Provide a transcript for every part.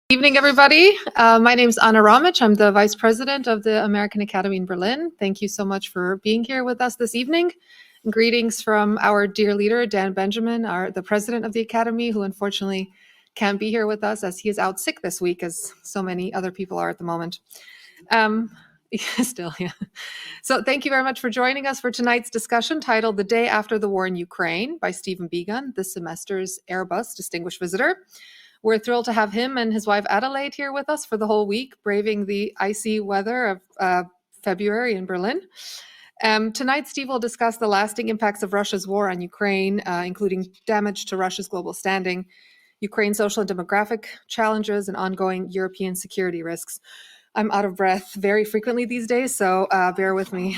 Evening, everybody. My name is Anna Ramich. I'm the Vice President of the American Academy in Berlin. Thank you so much for being here with us this evening. And greetings from our dear leader, Dan Benjamin, the President of the Academy, who unfortunately can't be here with us as he is out sick this week, as so many other people are at the moment. Yeah. So thank you very much for joining us for tonight's discussion titled The Day After the War in Ukraine by Stephen Biegun, this semester's Airbus Distinguished Visitor. We're thrilled to have him and his wife Adelaide here with us for the whole week, braving the icy weather of February in Berlin. Tonight, Steve will discuss the lasting impacts of Russia's war on Ukraine, including damage to Russia's global standing, Ukraine's social and demographic challenges, and ongoing European security risks. I'm out of breath very frequently these days, so bear with me.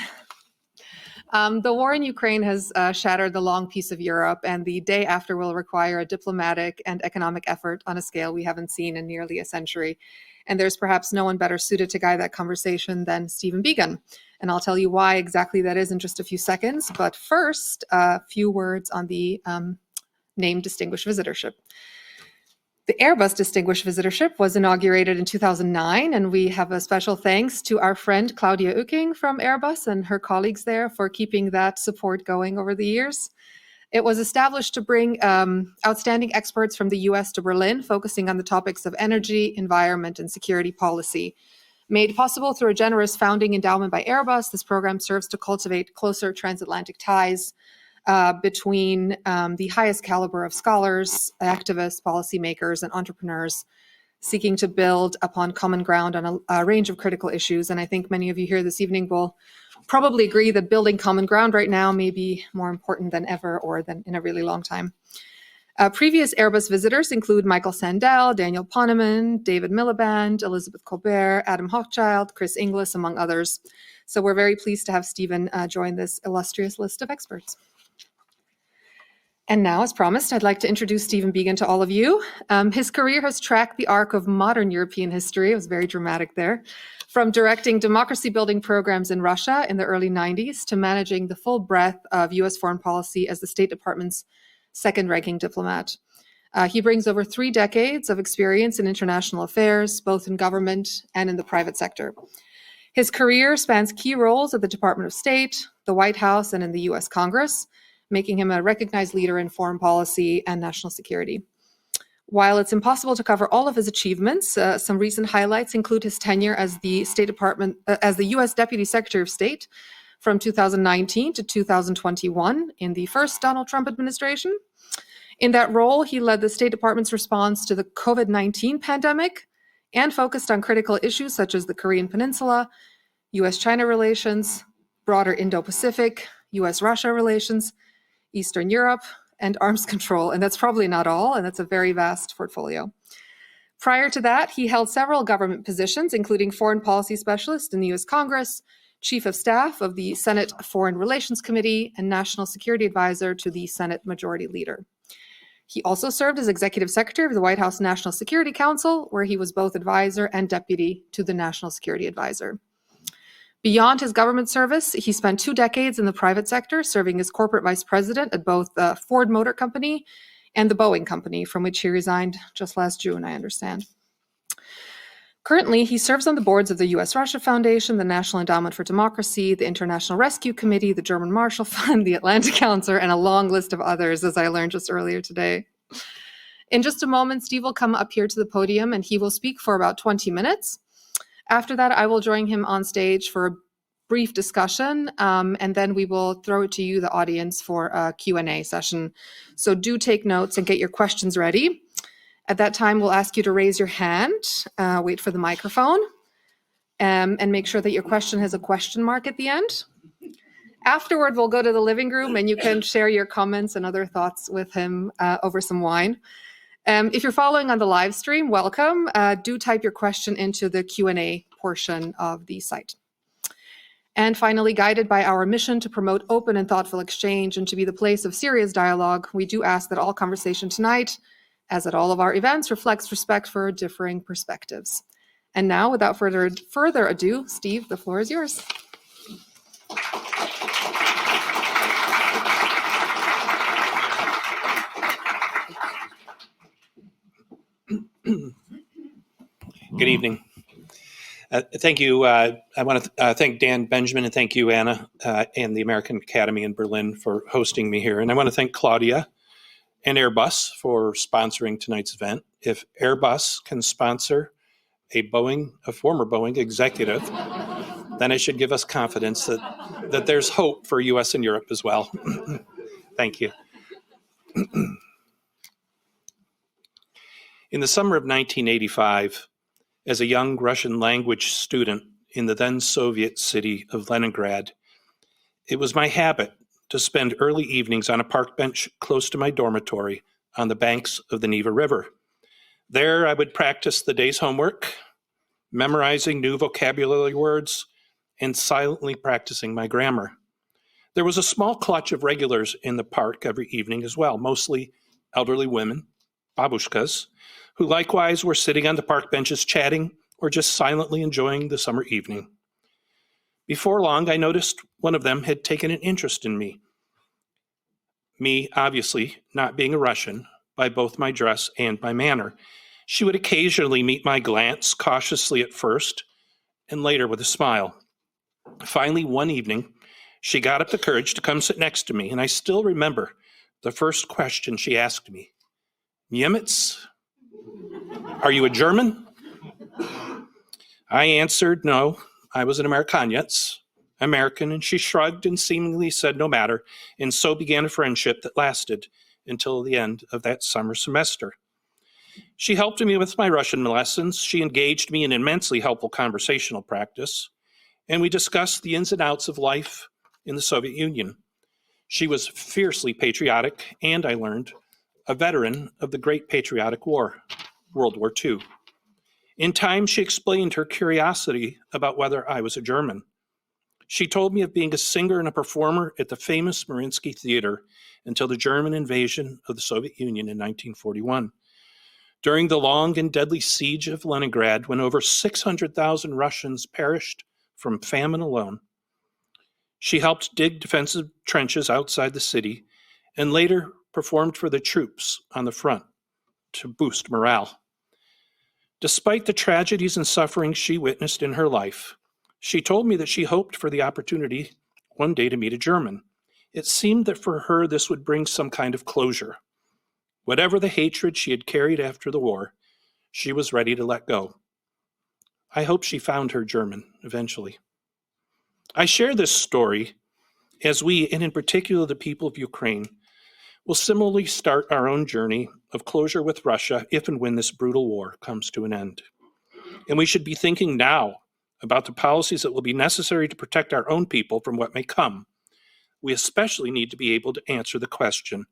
The war in Ukraine has shattered the long peace of Europe, and the day after will require a diplomatic and economic effort on a scale we haven't seen in nearly a century. And there's perhaps no one better suited to guide that conversation than Stephen Biegun. And I'll tell you why exactly that is in just a few seconds. But first, a few words on the named Distinguished Visitorship. The Airbus Distinguished Visitorship was inaugurated in 2009, and we have a special thanks to our friend Claudia Oecking from Airbus and her colleagues there for keeping that support going over the years. It was established to bring outstanding experts from the US to Berlin, focusing on the topics of energy, environment, and security policy. Made possible through a generous founding endowment by Airbus, this program serves to cultivate closer transatlantic ties between the highest caliber of scholars, activists, policymakers, and entrepreneurs seeking to build upon common ground on a range of critical issues. And I think many of you here this evening will probably agree that building common ground right now may be more important than ever or than in a really long time. Previous Airbus visitors include Michael Sandel, Daniel Poneman, David Miliband, Elizabeth Colbert, Adam Hochschild, Chris Inglis, among others. So we're very pleased to have Stephen join this illustrious list of experts. And now, as promised, I'd like to introduce Stephen Biegun to all of you. His career has tracked the arc of modern European history. It was very dramatic there. From directing democracy-building programs in Russia in the early 90s to managing the full breadth of U.S. foreign policy as the State Department's second-ranking diplomat. He brings over 3 decades of experience in international affairs, both in government and in the private sector. His career spans key roles at the Department of State, the White House, and in the U.S. Congress, making him a recognized leader in foreign policy and national security. While it's impossible to cover all of his achievements, some recent highlights include his tenure as the U.S. Deputy Secretary of State from 2019 to 2021 in the first Donald Trump administration. In that role, he led the State Department's response to the COVID-19 pandemic and focused on critical issues such as the Korean Peninsula, U.S.-China relations, broader Indo-Pacific, U.S.-Russia relations, Eastern Europe, and arms control. And that's probably not all, and that's a very vast portfolio. Prior to that, he held several government positions, including foreign policy specialist in the U.S. Congress, chief of staff of the Senate Foreign Relations Committee, and national security advisor to the Senate Majority Leader. He also served as executive secretary of the White House National Security Council, where he was both advisor and deputy to the National Security Advisor. Beyond his government service, he spent 2 decades in the private sector, serving as corporate vice president at both the Ford Motor Company and the Boeing Company, from which he resigned just last June, I understand. Currently, he serves on the boards of the U.S.-Russia Foundation, the National Endowment for Democracy, the International Rescue Committee, the German Marshall Fund, the Atlantic Council, and a long list of others, as I learned just earlier today. In just a moment, Steve will come up here to the podium, and he will speak for about 20 minutes. After that, I will join him on stage for a brief discussion, and then we will throw it to you, the audience, for a Q&A session. So do take notes and get your questions ready. At that time, we'll ask you to raise your hand, wait for the microphone, and make sure that your question has a question mark at the end. Afterward, we'll go to the living room, and you can share your comments and other thoughts with him over some wine. If you're following on the live stream, welcome. Do type your question into the Q&A portion of the site. And finally, guided by our mission to promote open and thoughtful exchange and to be the place of serious dialogue, we do ask that all conversation tonight, as at all of our events, reflects respect for differing perspectives. And now, without further ado, Steve, the floor is yours. Good evening. Thank you. I want to thank Dan Benjamin and thank you, Anna, and the American Academy in Berlin for hosting me here. And I want to thank Claudia and Airbus for sponsoring tonight's event. If Airbus can sponsor a former Boeing executive, then it should give us confidence that there's hope for U.S. and Europe as well. Thank you. In the summer of 1985, as a young Russian language student in the then Soviet city of Leningrad, it was my habit to spend early evenings on a park bench close to my dormitory on the banks of the Neva River. There I would practice the day's homework, memorizing new vocabulary words, and silently practicing my grammar. There was a small clutch of regulars in the park every evening as well, mostly elderly women, babushkas, who likewise were sitting on the park benches chatting or just silently enjoying the summer evening. Before long, I noticed one of them had taken an interest in me. Me, obviously, not being a Russian, by both my dress and my manner. She would occasionally meet my glance, cautiously at first, and later with a smile. Finally, one evening, she got up the courage to come sit next to me, and I still remember the first question she asked me. Niemiec? Are you a German? I answered, no, I was an Amerikanец, American, and she shrugged and seemingly said no matter, and so began a friendship that lasted until the end of that summer semester. She helped me with my Russian lessons. She engaged me in immensely helpful conversational practice, and we discussed the ins and outs of life in the Soviet Union. She was fiercely patriotic, and I learned, a veteran of the Great Patriotic War, World War II. In time, she explained her curiosity about whether I was a German. She told me of being a singer and a performer at the famous Mariinsky Theater until the German invasion of the Soviet Union in 1941. During the long and deadly siege of Leningrad, when over 600,000 Russians perished from famine alone, she helped dig defensive trenches outside the city and later performed for the troops on the front to boost morale. Despite the tragedies and suffering she witnessed in her life, she told me that she hoped for the opportunity one day to meet a German. It seemed that for her this would bring some kind of closure. Whatever the hatred she had carried after the war, she was ready to let go. I hope she found her German eventually. I share this story as we, and in particular the people of Ukraine, will similarly start our own journey of closure with Russia if and when this brutal war comes to an end. And we should be thinking now about the policies that will be necessary to protect our own people from what may come. We especially need to be able to answer the question,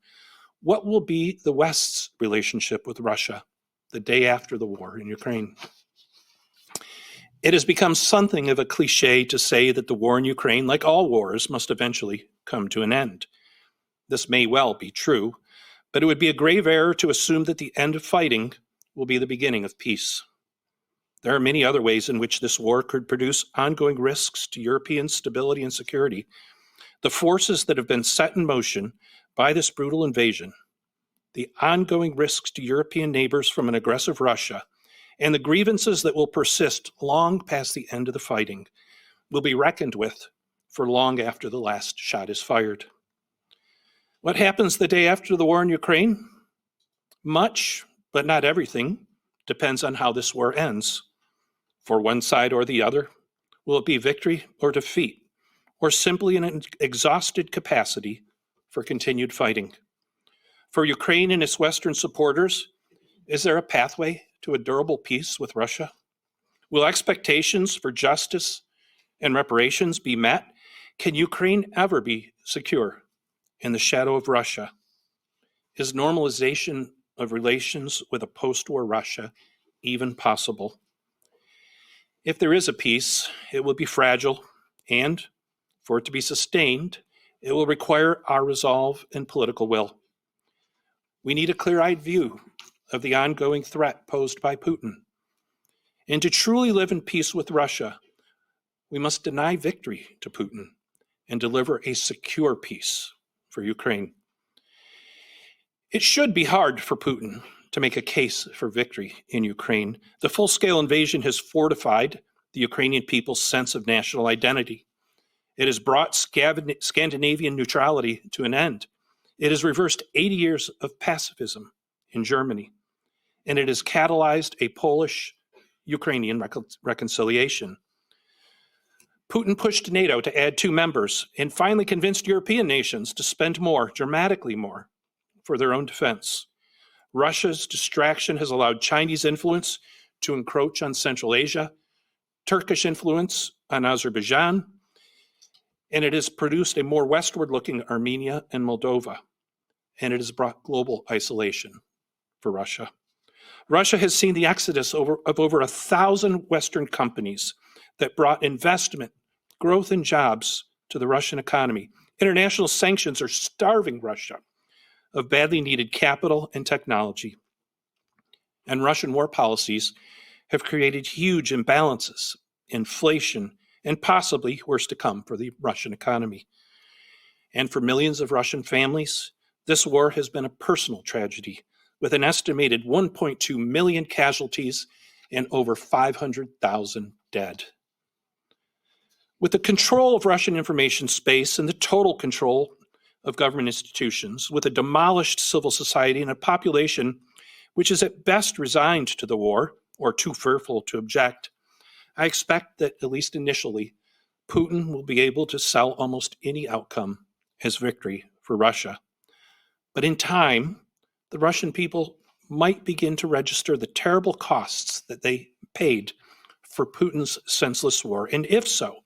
what will be the West's relationship with Russia the day after the war in Ukraine? It has become something of a cliche to say that the war in Ukraine, like all wars, must eventually come to an end. This may well be true, but it would be a grave error to assume that the end of fighting will be the beginning of peace. There are many other ways in which this war could produce ongoing risks to European stability and security. The forces that have been set in motion by this brutal invasion, the ongoing risks to European neighbors from an aggressive Russia, and the grievances that will persist long past the end of the fighting will be reckoned with for long after the last shot is fired. What happens the day after the war in Ukraine? Much, but not everything, depends on how this war ends. For one side or the other, will it be victory or defeat, or simply an exhausted capacity for continued fighting? For Ukraine and its Western supporters, is there a pathway to a durable peace with Russia? Will expectations for justice and reparations be met? Can Ukraine ever be secure in the shadow of Russia? Is normalization of relations with a post-war Russia even possible? If there is a peace, it will be fragile, and for it to be sustained, it will require our resolve and political will. We need a clear-eyed view of the ongoing threat posed by Putin. And to truly live in peace with Russia, we must deny victory to Putin and deliver a secure peace for Ukraine. It should be hard for Putin to make a case for victory in Ukraine. The full-scale invasion has fortified the Ukrainian people's sense of national identity. It has brought Scandinavian neutrality to an end. It has reversed 80 years of pacifism in Germany, and it has catalyzed a Polish-Ukrainian reconciliation. Putin pushed NATO to add 2 members and finally convinced European nations to spend more, dramatically more, for their own defense. Russia's distraction has allowed Chinese influence to encroach on Central Asia, Turkish influence on Azerbaijan, and it has produced a more westward-looking Armenia and Moldova, and it has brought global isolation for Russia. Russia has seen the exodus of over 1,000 Western companies that brought investment, growth, and jobs to the Russian economy. International sanctions are starving Russia of badly needed capital and technology. And Russian war policies have created huge imbalances, inflation, and possibly worse to come for the Russian economy. And for millions of Russian families, this war has been a personal tragedy, with an estimated 1.2 million casualties and over 500,000 dead. With the control of Russian information space and the total control of government institutions, with a demolished civil society and a population which is at best resigned to the war or too fearful to object, I expect that, at least initially, Putin will be able to sell almost any outcome as victory for Russia. But in time, the Russian people might begin to register the terrible costs that they paid for Putin's senseless war. And if so,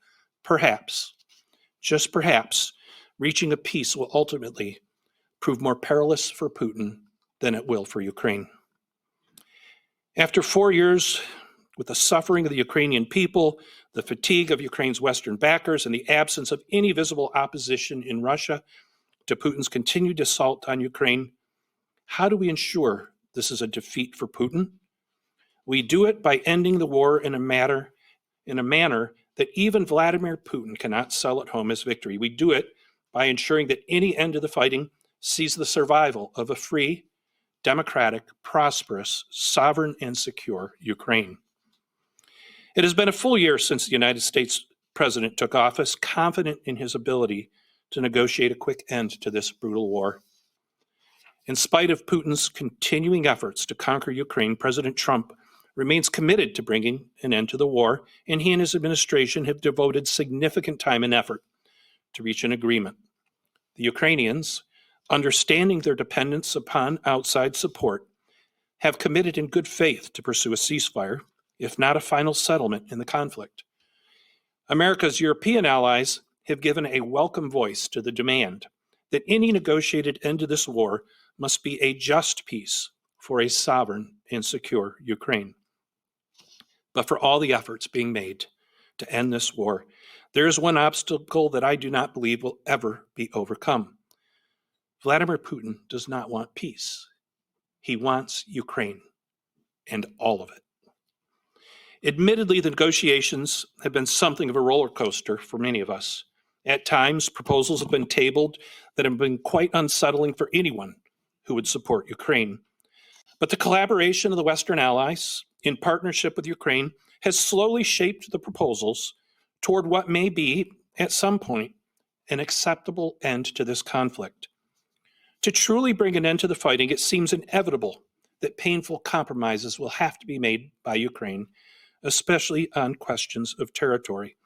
perhaps, just perhaps, reaching a peace will ultimately prove more perilous for Putin than it will for Ukraine. After 4 years, with the suffering of the Ukrainian people, the fatigue of Ukraine's Western backers, and the absence of any visible opposition in Russia to Putin's continued assault on Ukraine, how do we ensure this is a defeat for Putin? We do it by ending the war in a manner that even Vladimir Putin cannot sell at home as victory. We do it by ensuring that any end to the fighting sees the survival of a free, democratic, prosperous, sovereign, and secure Ukraine. It has been a full year since the United States president took office, confident in his ability to negotiate a quick end to this brutal war. In spite of Putin's continuing efforts to conquer Ukraine, President Trump remains committed to bringing an end to the war, and he and his administration have devoted significant time and effort to reach an agreement. The Ukrainians, understanding their dependence upon outside support, have committed in good faith to pursue a ceasefire, if not a final settlement in the conflict. America's European allies have given a welcome voice to the demand that any negotiated end to this war must be a just peace for a sovereign and secure Ukraine. But for all the efforts being made to end this war, there is one obstacle that I do not believe will ever be overcome. Vladimir Putin does not want peace. He wants Ukraine, and all of it. Admittedly, the negotiations have been something of a roller coaster for many of us. At times, proposals have been tabled that have been quite unsettling for anyone who would support Ukraine. But the collaboration of the Western allies, in partnership with Ukraine, has slowly shaped the proposals toward what may be, at some point, an acceptable end to this conflict. To truly bring an end to the fighting, it seems inevitable that painful compromises will have to be made by Ukraine, especially on questions of territory.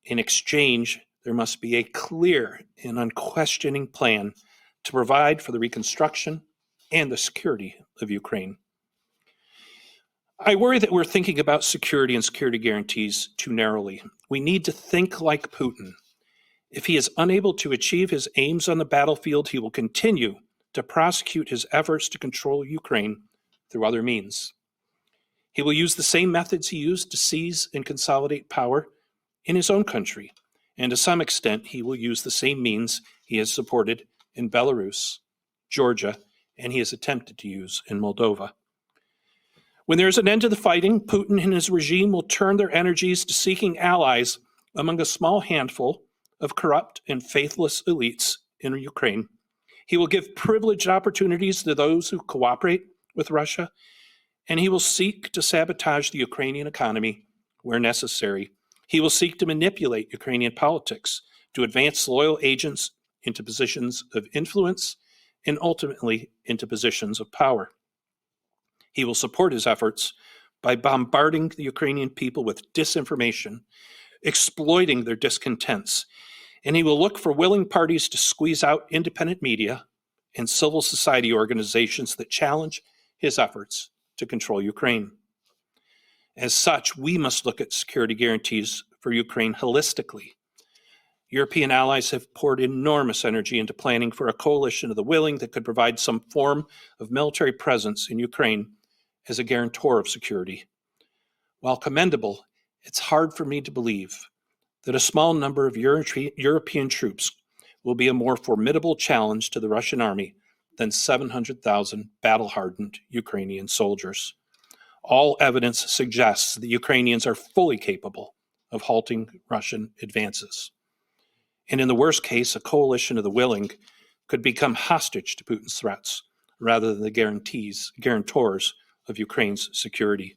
In exchange, there must be a clear and unquestioning plan to provide for the reconstruction and the security of Ukraine. I worry that we're thinking about security and security guarantees too narrowly. We need to think like Putin. If he is unable to achieve his aims on the battlefield, he will continue to prosecute his efforts to control Ukraine through other means. He will use the same methods he used to seize and consolidate power in his own country, and to some extent, he will use the same means he has supported in Belarus, Georgia, and he has attempted to use in Moldova. When there is an end to the fighting, Putin and his regime will turn their energies to seeking allies among a small handful of corrupt and faithless elites in Ukraine. He will give privileged opportunities to those who cooperate with Russia, and he will seek to sabotage the Ukrainian economy where necessary. He will seek to manipulate Ukrainian politics to advance loyal agents into positions of influence and ultimately into positions of power. He will support his efforts by bombarding the Ukrainian people with disinformation, exploiting their discontents, and he will look for willing parties to squeeze out independent media and civil society organizations that challenge his efforts to control Ukraine. As such, we must look at security guarantees for Ukraine holistically. European allies have poured enormous energy into planning for a coalition of the willing that could provide some form of military presence in Ukraine as a guarantor of security. While commendable, it's hard for me to believe that a small number of European troops will be a more formidable challenge to the Russian army than 700,000 battle-hardened Ukrainian soldiers. All evidence suggests the Ukrainians are fully capable of halting Russian advances. And in the worst case, a coalition of the willing could become hostage to Putin's threats rather than the guarantors of Ukraine's security.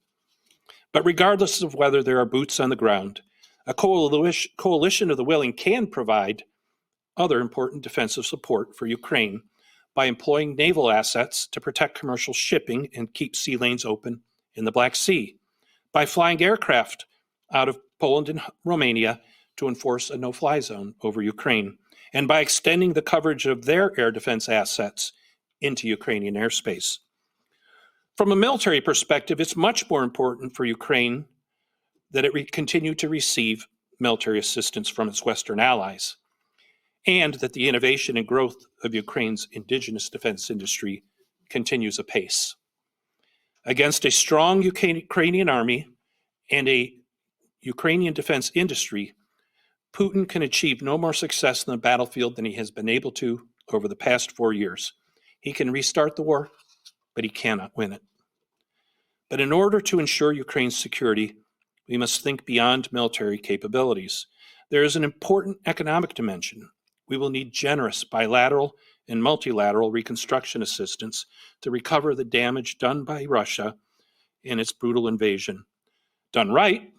But regardless of whether there are boots on the ground, a coalition of the willing can provide other important defensive support for Ukraine by employing naval assets to protect commercial shipping and keep sea lanes open in the Black Sea, by flying aircraft out of Poland and Romania to enforce a no-fly zone over Ukraine, and by extending the coverage of their air defense assets into Ukrainian airspace. From a military perspective, it's much more important for Ukraine that it continue to receive military assistance from its Western allies, and that the innovation and growth of Ukraine's indigenous defense industry continues apace. Against a strong Ukrainian army and a Ukrainian defense industry, Putin can achieve no more success on the battlefield than he has been able to over the past 4 years. He can restart the war, but he cannot win it. But in order to ensure Ukraine's security, we must think beyond military capabilities. There is an important economic dimension. We will need generous bilateral and multilateral reconstruction assistance to recover the damage done by Russia in its brutal invasion. Done right,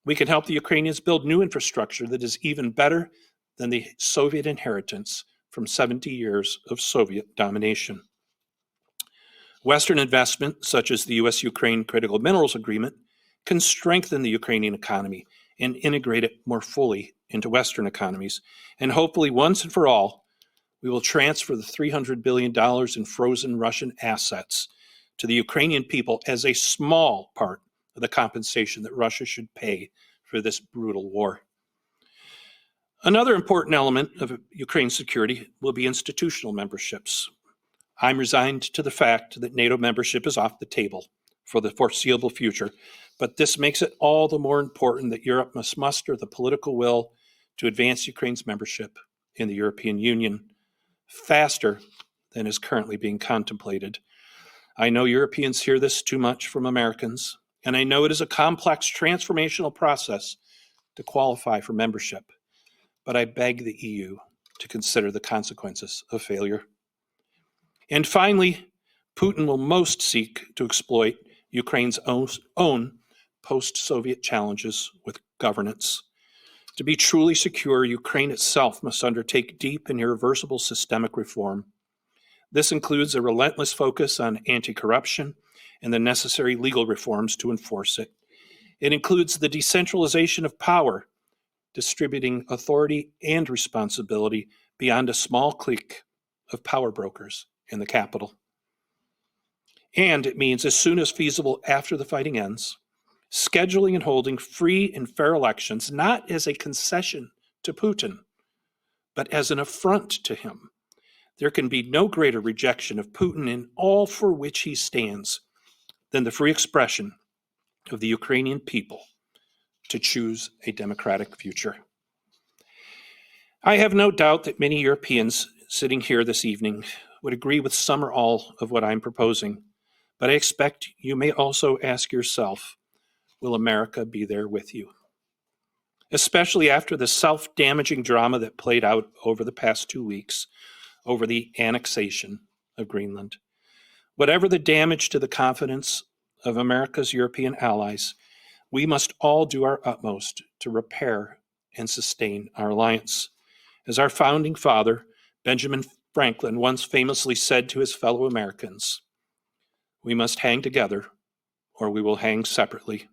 we can help the Ukrainians build new infrastructure that is even better than the Soviet inheritance from 70 years of Soviet domination. Western investment, such as the U.S.-Ukraine Critical Minerals Agreement, can strengthen the Ukrainian economy and integrate it more fully into Western economies. And hopefully, once and for all, we will transfer the $300 billion in frozen Russian assets to the Ukrainian people as a small part of the compensation that Russia should pay for this brutal war. Another important element of Ukraine's security will be institutional memberships. I'm resigned to the fact that NATO membership is off the table for the foreseeable future, but this makes it all the more important that Europe must muster the political will to advance Ukraine's membership in the European Union faster than is currently being contemplated. I know Europeans hear this too much from Americans, and I know it is a complex transformational process to qualify for membership, but I beg the EU to consider the consequences of failure. And finally, Putin will most seek to exploit Ukraine's own post-Soviet challenges with governance. To be truly secure, Ukraine itself must undertake deep and irreversible systemic reform. This includes a relentless focus on anti-corruption and the necessary legal reforms to enforce it. It includes the decentralization of power, distributing authority and responsibility beyond a small clique of power brokers in the capital. And it means, as soon as feasible after the fighting ends, scheduling and holding free and fair elections, not as a concession to Putin, but as an affront to him. There can be no greater rejection of Putin in all for which he stands than the free expression of the Ukrainian people to choose a democratic future. I have no doubt that many Europeans sitting here this evening would agree with some or all of what I'm proposing, but I expect you may also ask yourself, will America be there with you? Especially after the self-damaging drama that played out over the past 2 weeks over the annexation of Greenland. Whatever the damage to the confidence of America's European allies, we must all do our utmost to repair and sustain our alliance. As our founding father, Benjamin Franklin, once famously said to his fellow Americans, "We must hang together or we will hang separately."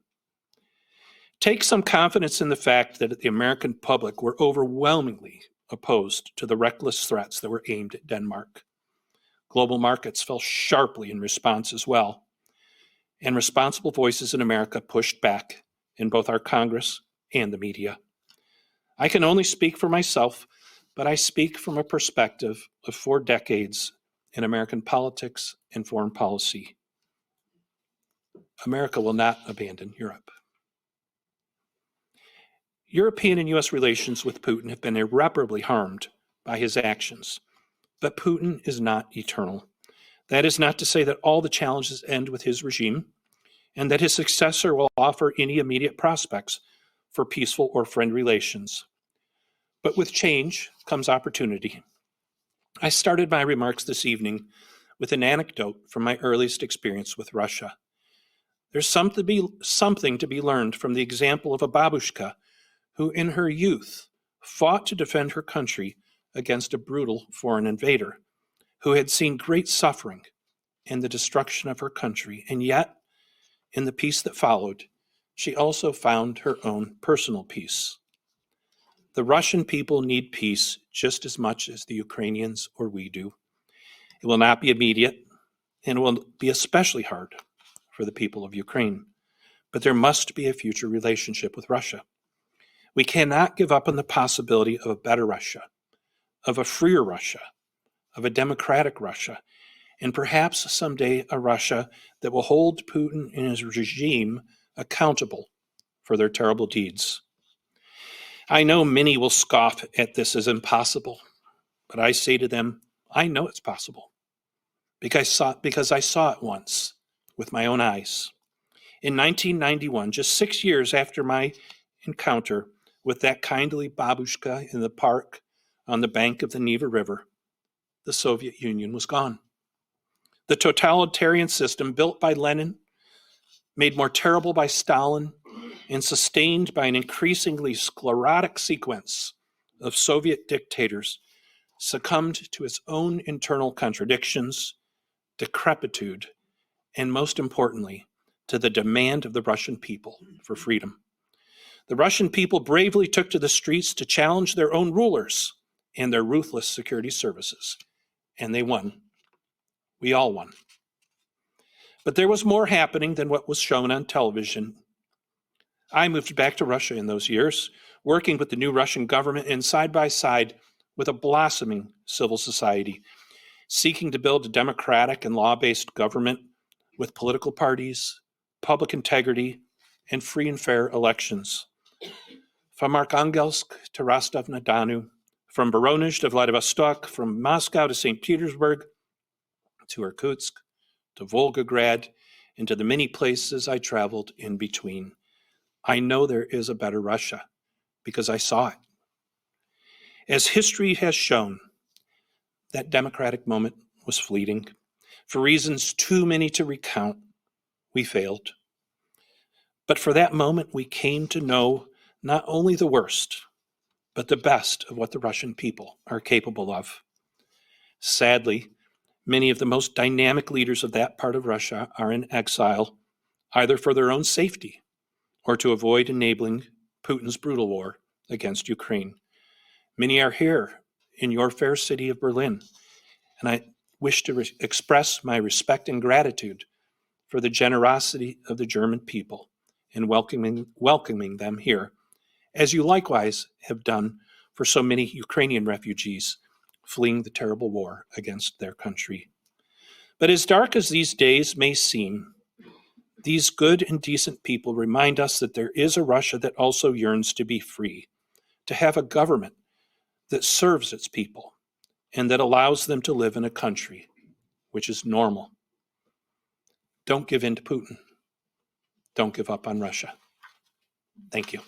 Take some confidence in the fact that the American public were overwhelmingly opposed to the reckless threats that were aimed at Denmark. Global markets fell sharply in response as well, and responsible voices in America pushed back in both our Congress and the media. I can only speak for myself, but I speak from a perspective of 4 decades in American politics and foreign policy. America will not abandon Europe. European and U.S. relations with Putin have been irreparably harmed by his actions, but Putin is not eternal. That is not to say that all the challenges end with his regime and that his successor will offer any immediate prospects for peaceful or friend relations. But with change comes opportunity. I started my remarks this evening with an anecdote from my earliest experience with Russia. There's something to be learned from the example of a babushka who in her youth fought to defend her country against a brutal foreign invader, who had seen great suffering and the destruction of her country, and yet, in the peace that followed, she also found her own personal peace. The Russian people need peace just as much as the Ukrainians or we do. It will not be immediate, and it will be especially hard for the people of Ukraine. But there must be a future relationship with Russia. We cannot give up on the possibility of a better Russia, of a freer Russia, of a democratic Russia, and perhaps someday a Russia that will hold Putin and his regime accountable for their terrible deeds. I know many will scoff at this as impossible, but I say to them, I know it's possible because I saw it once with my own eyes. In 1991, just 6 years after my encounter with that kindly babushka in the park on the bank of the Neva River, the Soviet Union was gone. The totalitarian system built by Lenin, made more terrible by Stalin, and sustained by an increasingly sclerotic sequence of Soviet dictators succumbed to its own internal contradictions, decrepitude, and most importantly, to the demand of the Russian people for freedom. The Russian people bravely took to the streets to challenge their own rulers and their ruthless security services, and they won. We all won. But there was more happening than what was shown on television. I moved back to Russia in those years, working with the new Russian government and side by side with a blossoming civil society, seeking to build a democratic and law-based government with political parties, public integrity, and free and fair elections. From Arkhangelsk to Rostov-na-Donu, from Voronezh to Vladivostok, from Moscow to St. Petersburg, to Irkutsk, to Volgograd, and to the many places I traveled in between. I know there is a better Russia because I saw it. As history has shown, that democratic moment was fleeting. For reasons too many to recount, we failed. But for that moment, we came to know not only the worst, but the best of what the Russian people are capable of. Sadly, many of the most dynamic leaders of that part of Russia are in exile, either for their own safety or to avoid enabling Putin's brutal war against Ukraine. Many are here in your fair city of Berlin, and I wish to express my respect and gratitude for the generosity of the German people in welcoming them here, as you likewise have done for so many Ukrainian refugees fleeing the terrible war against their country. But as dark as these days may seem, these good and decent people remind us that there is a Russia that also yearns to be free, to have a government that serves its people and that allows them to live in a country which is normal. Don't give in to Putin. Don't give up on Russia. Thank you.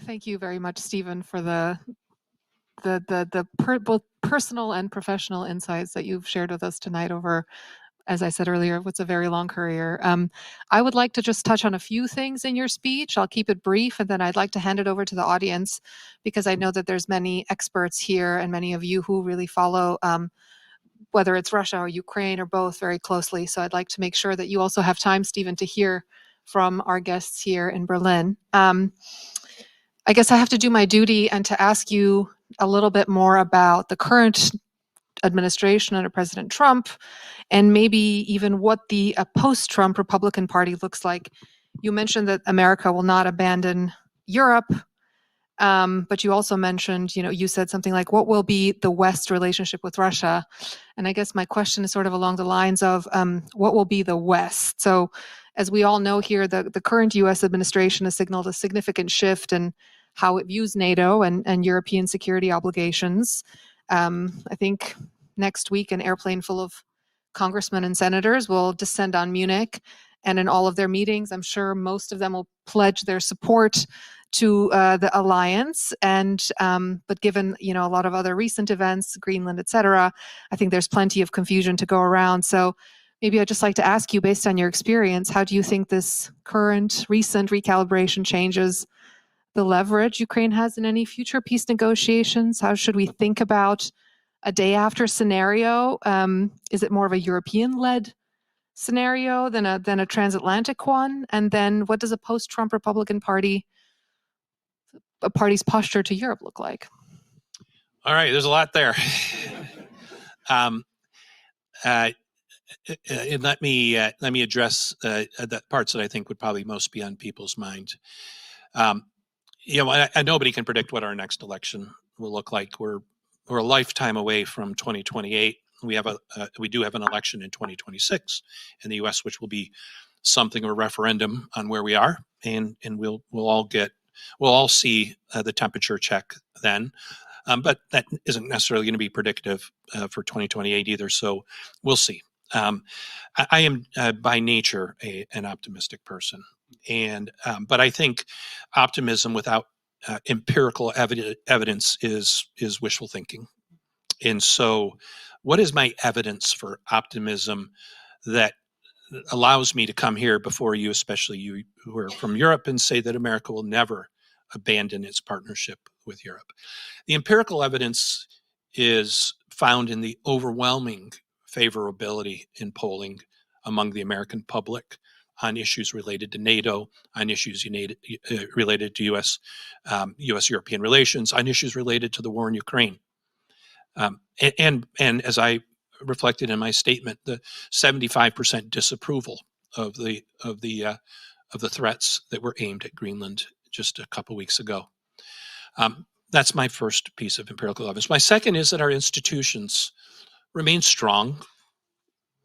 Thank you very much, Stephen, for both personal and professional insights that you've shared with us tonight over, as I said earlier, what's a very long career. I would like to just touch on a few things in your speech. I'll keep it brief, and then I'd like to hand it over to the audience because I know that there's many experts here and many of you who really follow whether it's Russia or Ukraine or both very closely. So I'd like to make sure that you also have time, Stephen, to hear from our guests here in Berlin. I guess I have to do my duty and to ask you a little bit more about the current administration under President Trump, and maybe even what the post-Trump Republican Party looks like. You mentioned that America will not abandon Europe, but you also mentioned, you said something like, what will be the West relationship with Russia? And I guess my question is sort of along the lines of, what will be the West? So as we all know here, the current US administration has signaled a significant shift in how it views NATO and European security obligations. I think next week an airplane full of congressmen and senators will descend on Munich. And in all of their meetings, I'm sure most of them will pledge their support to the alliance. And but given a lot of other recent events, Greenland, et cetera, I think there's plenty of confusion to go around. So maybe I'd just like to ask you, based on your experience, how do you think this current recent recalibration changes the leverage Ukraine has in any future peace negotiations? How should we think about a day after scenario? Is it more of a European-led scenario than a transatlantic one? And then what does a post-Trump Republican Party's posture to Europe look like? All right, there's a lot there. And let me address the parts that I think would probably most be on people's mind. Nobody can predict what our next election will look like. We're a lifetime away from 2028. We do have an election in 2026 in the U.S., which will be something of a referendum on where we are, and we'll all see the temperature check then. But that isn't necessarily going to be predictive for 2028 either. So we'll see. I am by nature an optimistic person, but I think optimism without empirical evidence is wishful thinking. And so, what is my evidence for optimism that allows me to come here before you, especially you who are from Europe, and say that America will never abandon its partnership with Europe? The empirical evidence is found in the overwhelming favorability in polling among the American public on issues related to NATO, on issues related to U.S.-European relations, on issues related to the war in Ukraine. And as I reflected in my statement, the 75% disapproval of the threats that were aimed at Greenland just a couple weeks ago. That's my first piece of empirical evidence. My second is that our institutions remain strong,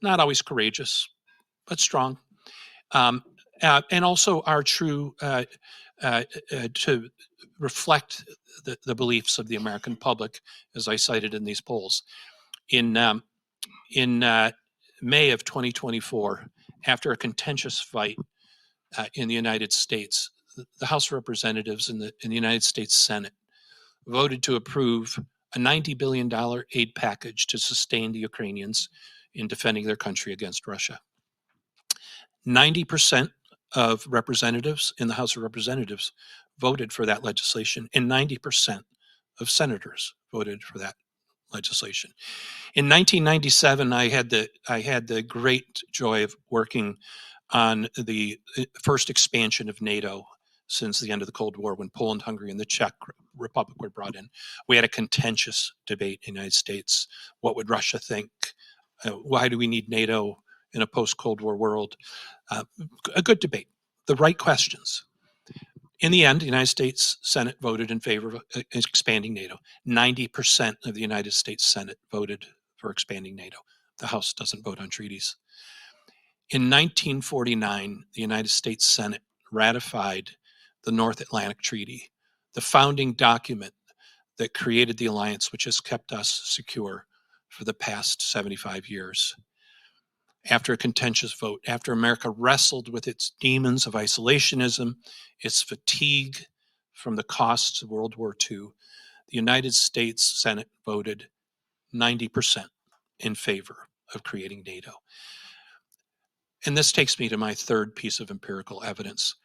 not always courageous, but strong, and also are true to reflect the beliefs of the American public, as I cited in these polls. In May of 2024, after a contentious fight in the United States, the House of Representatives in the United States Senate voted to approve a $90 billion aid package to sustain the Ukrainians in defending their country against Russia. 90% of representatives in the House of Representatives voted for that legislation, and 90% of senators voted for that legislation. In 1997, I had the great joy of working on the first expansion of NATO since the end of the Cold War, when Poland, Hungary, and the Czech Republic were brought in. We had a contentious debate in the United States. What would Russia think? Why do we need NATO in a post-Cold War world? A good debate, the right questions. In the end, the United States Senate voted in favor of expanding NATO. 90% of the United States Senate voted for expanding NATO. The House doesn't vote on treaties. In 1949, the United States Senate ratified the North Atlantic Treaty, the founding document that created the alliance which has kept us secure for the past 75 years. After a contentious vote, after America wrestled with its demons of isolationism, its fatigue from the costs of World War II, the United States Senate voted 90% in favor of creating NATO. And this takes me to my third piece of empirical evidence.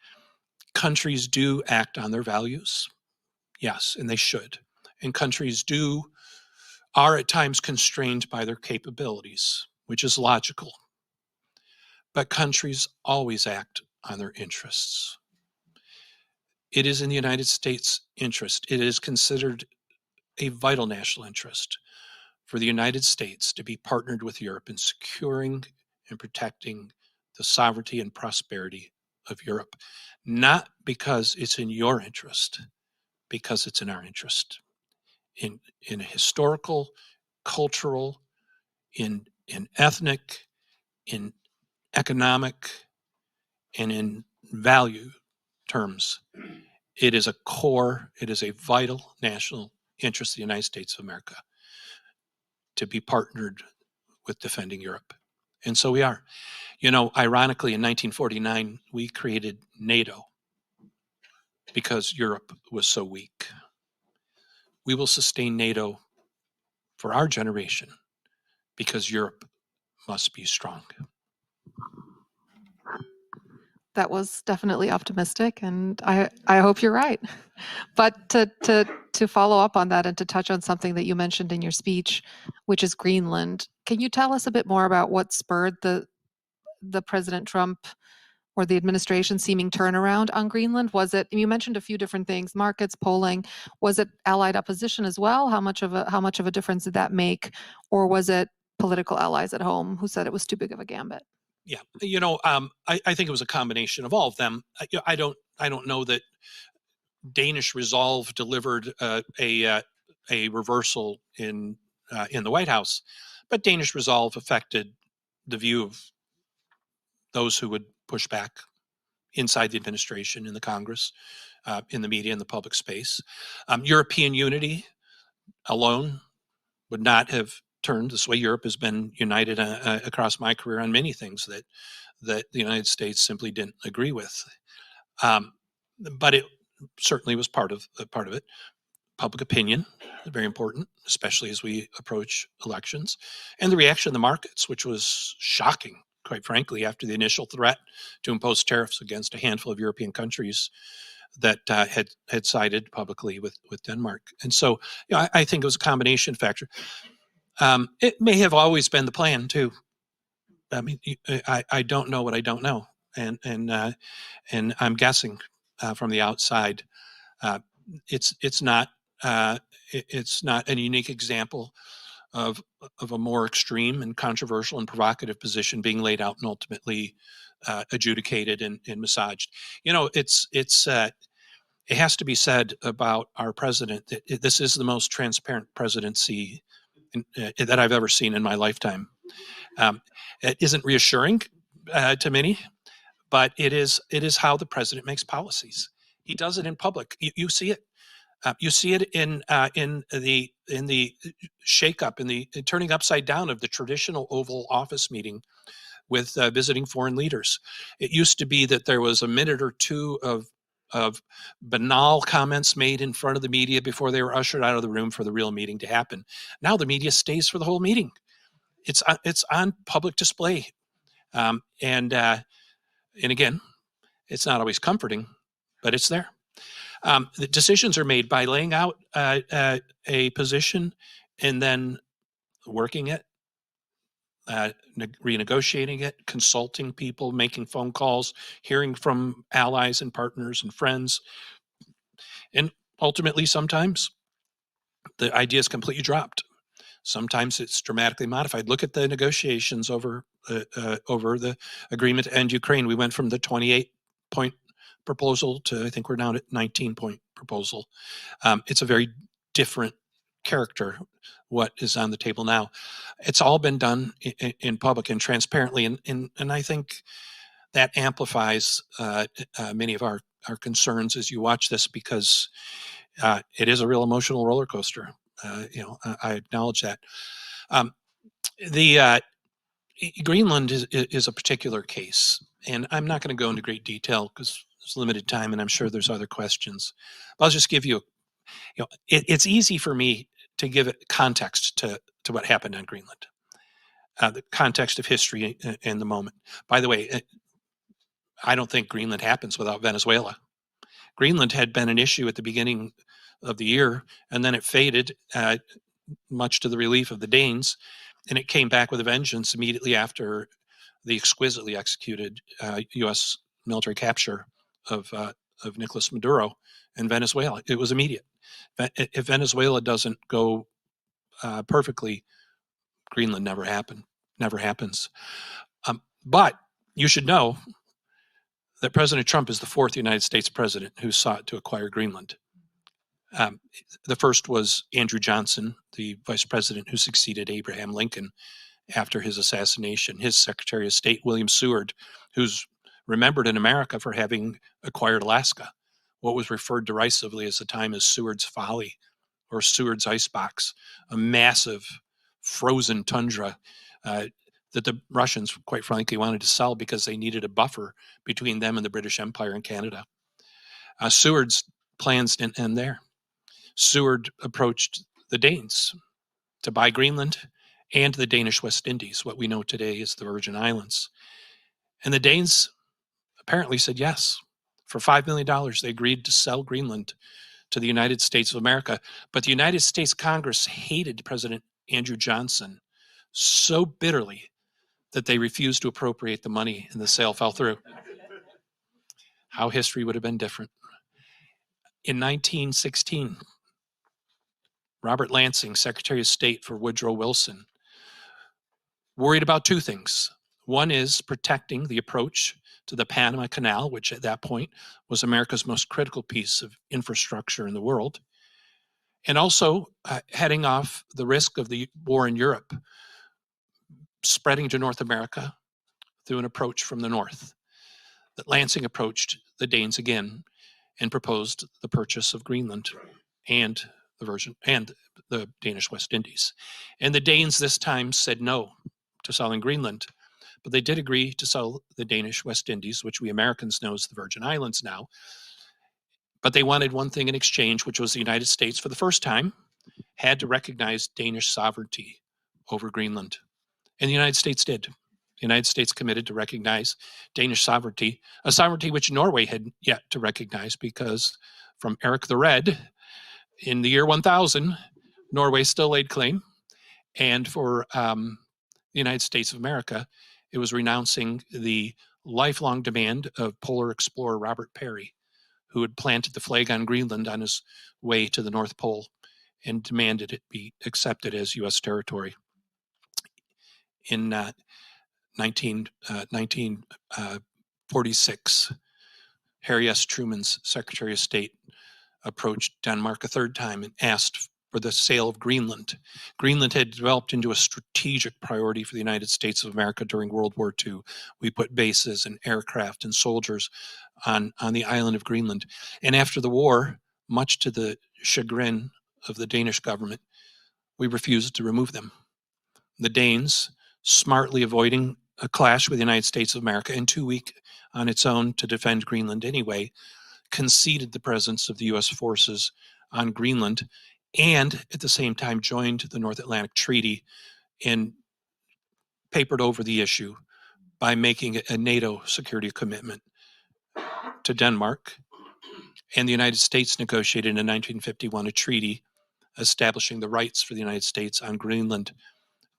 Countries do act on their values. Yes, and they should. And countries are at times constrained by their capabilities, which is logical. But countries always act on their interests. It is in the United States' interest. It is considered a vital national interest for the United States to be partnered with Europe in securing and protecting the sovereignty and prosperity of Europe, not because it's in your interest, because it's in our interest. In a historical, cultural, in ethnic, in economic, and in value terms, it is a vital national interest of the United States of America to be partnered with defending Europe. And so we are. Ironically, in 1949, we created NATO because Europe was so weak. We will sustain NATO for our generation because Europe must be strong. That was definitely optimistic, and I hope you're right. But to follow up on that and to touch on something that you mentioned in your speech, which is Greenland, can you tell us a bit more about what spurred the President Trump or the administration seeming turnaround on Greenland? Was it, you mentioned a few different things, markets, polling, was it allied opposition as well? How much of a difference did that make? Or was it political allies at home who said it was too big of a gambit? Yeah, I think it was a combination of all of them. I don't know that Danish resolve delivered a reversal in the White House, but Danish resolve affected the view of those who would push back inside the administration, in the Congress, in the media, in the public space. European unity alone would not have turned this way. Europe has been united across my career on many things that the United States simply didn't agree with. But it certainly was part of it. Public opinion, very important, especially as we approach elections, and the reaction of the markets, which was shocking, quite frankly, after the initial threat to impose tariffs against a handful of European countries that had sided publicly with Denmark. And so I think it was a combination factor. It may have always been the plan too. I mean, I don't know what I don't know, and I'm guessing from the outside. It's not a unique example of a more extreme and controversial and provocative position being laid out and ultimately adjudicated and massaged. It has to be said about our president that this is the most transparent presidency that I've ever seen in my lifetime. It isn't reassuring to many, but it is how the president makes policies. He does it in public. You see it. You see it in the shakeup, in the turning upside down of the traditional Oval Office meeting with visiting foreign leaders. It used to be that there was a minute or two of banal comments made in front of the media before they were ushered out of the room for the real meeting to happen. Now the media stays for the whole meeting. It's on public display, and again, it's not always comforting, but it's there. The decisions are made by laying out a position and then working it, renegotiating it, consulting people, making phone calls, hearing from allies and partners and friends. And ultimately, sometimes the idea is completely dropped. Sometimes it's dramatically modified. Look at the negotiations over the agreement to end Ukraine. We went from the 28-point proposal to, I think we're now at 19-point proposal. It's a very different character, what is on the table now. It's all been done in public and transparently, and I think that amplifies many of our concerns as you watch this, because it is a real emotional roller coaster. I acknowledge that. The Greenland is a particular case, and I'm not going to go into great detail because There's limited time, and I'm sure there's other questions. I'll just give you, it's easy for me to give it context to what happened on Greenland, the context of history in the moment. By the way, I don't think Greenland happens without Venezuela. Greenland had been an issue at the beginning of the year, and then it faded, much to the relief of the Danes, and it came back with a vengeance immediately after the exquisitely executed U.S. military capture of Nicolas Maduro in Venezuela. It was immediate. If Venezuela doesn't go perfectly, Greenland never happens. But you should know that President Trump is the fourth United States president who sought to acquire Greenland. The first was Andrew Johnson, the vice president who succeeded Abraham Lincoln after his assassination. His Secretary of State, William Seward, who's remembered in America for having acquired Alaska, what was referred derisively as the time as Seward's Folly or Seward's Icebox, a massive frozen tundra that the Russians, quite frankly, wanted to sell because they needed a buffer between them and the British Empire and Canada. Seward's plans didn't end there. Seward approached the Danes to buy Greenland and the Danish West Indies, what we know today as the Virgin Islands. And the Danes apparently said yes. For $5 million, they agreed to sell Greenland to the United States of America. But the United States Congress hated President Andrew Johnson so bitterly that they refused to appropriate the money, and the sale fell through. How history would have been different. In 1916, Robert Lansing, Secretary of State for Woodrow Wilson, worried about two things. One is protecting the approach to the Panama Canal, which at that point was America's most critical piece of infrastructure in the world, and also heading off the risk of the war in Europe spreading to North America through an approach from the north. That Lansing approached the Danes again and proposed the purchase of Greenland and the Danish West Indies. And the Danes this time said no to selling Greenland, but they did agree to sell the Danish West Indies, which we Americans know as the Virgin Islands now. But they wanted one thing in exchange, which was the United States, for the first time, had to recognize Danish sovereignty over Greenland. And the United States did. The United States committed to recognize Danish sovereignty, a sovereignty which Norway had yet to recognize, because from Eric the Red in the year 1000, Norway still laid claim. And for the United States of America, it was renouncing the lifelong demand of polar explorer Robert Peary, who had planted the flag on Greenland on his way to the North Pole and demanded it be accepted as U.S. territory. In 1946, Harry S. Truman's Secretary of State approached Denmark a third time and asked for the sale of Greenland. Greenland had developed into a strategic priority for the United States of America during World War II. We put bases and aircraft and soldiers on the island of Greenland. And after the war, much to the chagrin of the Danish government, we refused to remove them. The Danes, smartly avoiding a clash with the United States of America and too weak on its own to defend Greenland anyway, conceded the presence of the U.S. forces on Greenland and at the same time joined the North Atlantic Treaty and papered over the issue by making a NATO security commitment to Denmark. And the United States negotiated in 1951 a treaty establishing the rights for the United States on Greenland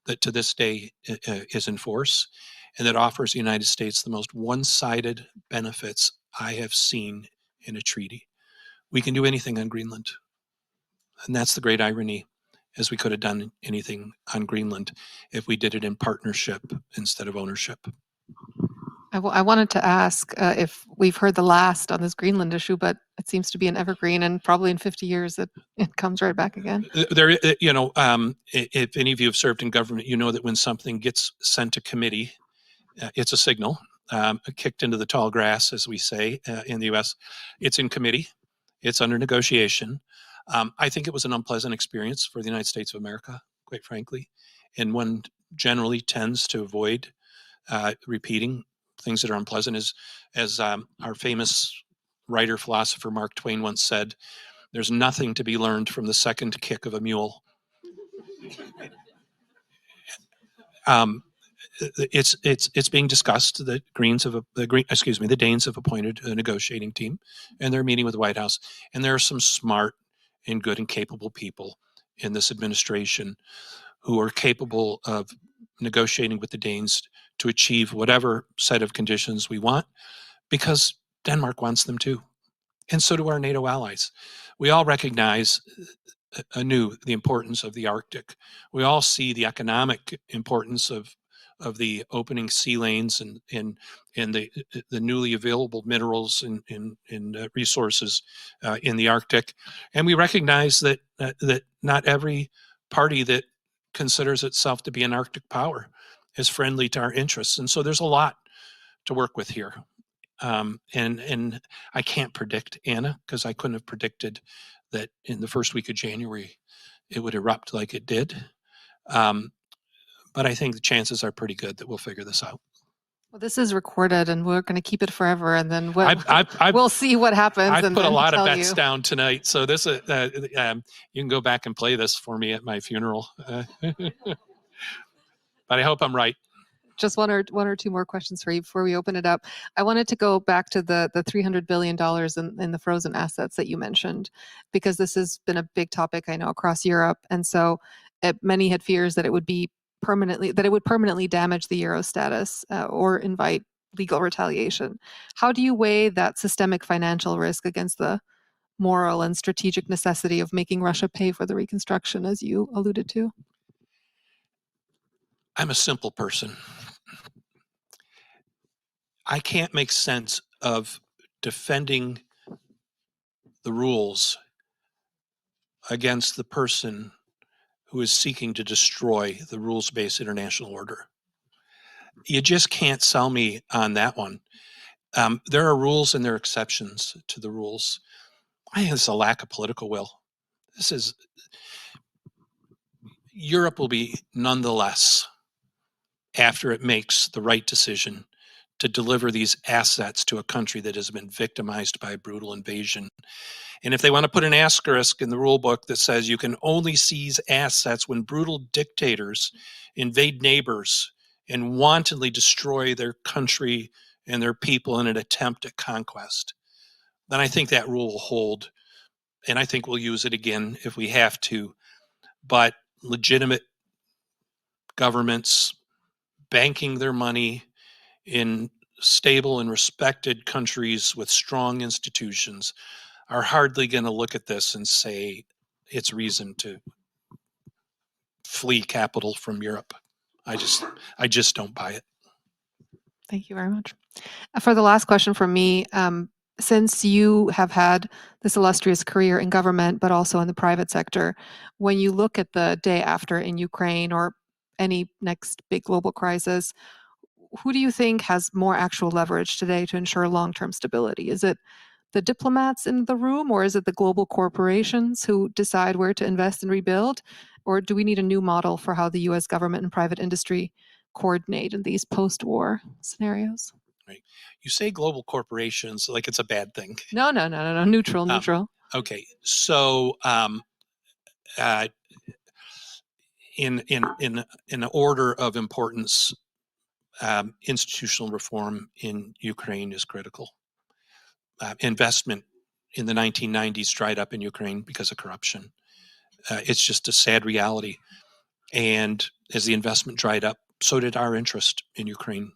that to this day is in force, and that offers the United States the most one-sided benefits I have seen in a treaty. We can do anything on Greenland. And that's the great irony, as we could have done anything on Greenland if we did it in partnership instead of ownership. I wanted to ask if we've heard the last on this Greenland issue, but it seems to be an evergreen, and probably in 50 years it comes right back again. If any of you have served in government, you know that when something gets sent to committee, it's a signal, kicked into the tall grass, as we say in the U.S. It's in committee. It's under negotiation. I think it was an unpleasant experience for the United States of America, quite frankly, and one generally tends to avoid repeating things that are unpleasant, as our famous writer, philosopher Mark Twain once said, "There's nothing to be learned from the second kick of a mule." It's being discussed that the Danes have appointed a negotiating team, and they're meeting with the White House. And there are some smart and good and capable people in this administration who are capable of negotiating with the Danes to achieve whatever set of conditions we want, because Denmark wants them too, and so do our NATO allies. We all recognize anew the importance of the Arctic. We all see the economic importance of the opening sea lanes and the newly available minerals and resources in the Arctic, and we recognize that not every party that considers itself to be an Arctic power is friendly to our interests, and so there's a lot to work with here. And I can't predict, Anna, because I couldn't have predicted that in the first week of January it would erupt like it did. But I think the chances are pretty good that we'll figure this out. Well, this is recorded, and we're going to keep it forever, and then I've we'll see what happens. I've and put a then lot of tell bets you. down tonight, so this you can go back and play this for me at my funeral. But I hope I'm right. Just one or two more questions for you before we open it up. I wanted to go back to the $300 billion in the frozen assets that you mentioned, because this has been a big topic, I know, across Europe. And so many had fears that it would permanently damage the euro status or invite legal retaliation. How do you weigh that systemic financial risk against the moral and strategic necessity of making Russia pay for the reconstruction, as you alluded to? I'm a simple person. I can't make sense of defending the rules against the person who is seeking to destroy the rules-based international order. You just can't sell me on that one. There are rules and there are exceptions to the rules. I think it's a lack of political will. Europe will be nonetheless, after it makes the right decision to deliver these assets to a country that has been victimized by a brutal invasion. And if they want to put an asterisk in the rule book that says you can only seize assets when brutal dictators invade neighbors and wantonly destroy their country and their people in an attempt at conquest, then I think that rule will hold. And I think we'll use it again if we have to. But legitimate governments banking their money in stable and respected countries with strong institutions are hardly going to look at this and say it's reason to flee capital from Europe. I just don't buy it. Thank you very much. For the last question from me, since you have had this illustrious career in government, but also in the private sector, when you look at the day after in Ukraine or any next big global crisis, who do you think has more actual leverage today to ensure long-term stability? Is it the diplomats in the room, or is it the global corporations who decide where to invest and rebuild? Or do we need a new model for how the US government and private industry coordinate in these post-war scenarios? Right. You say global corporations like it's a bad thing. No. Neutral. Okay. So in order of importance, institutional reform in Ukraine is critical. Investment in the 1990s dried up in Ukraine because of corruption. It's just a sad reality. And as the investment dried up, so did our interest in Ukraine.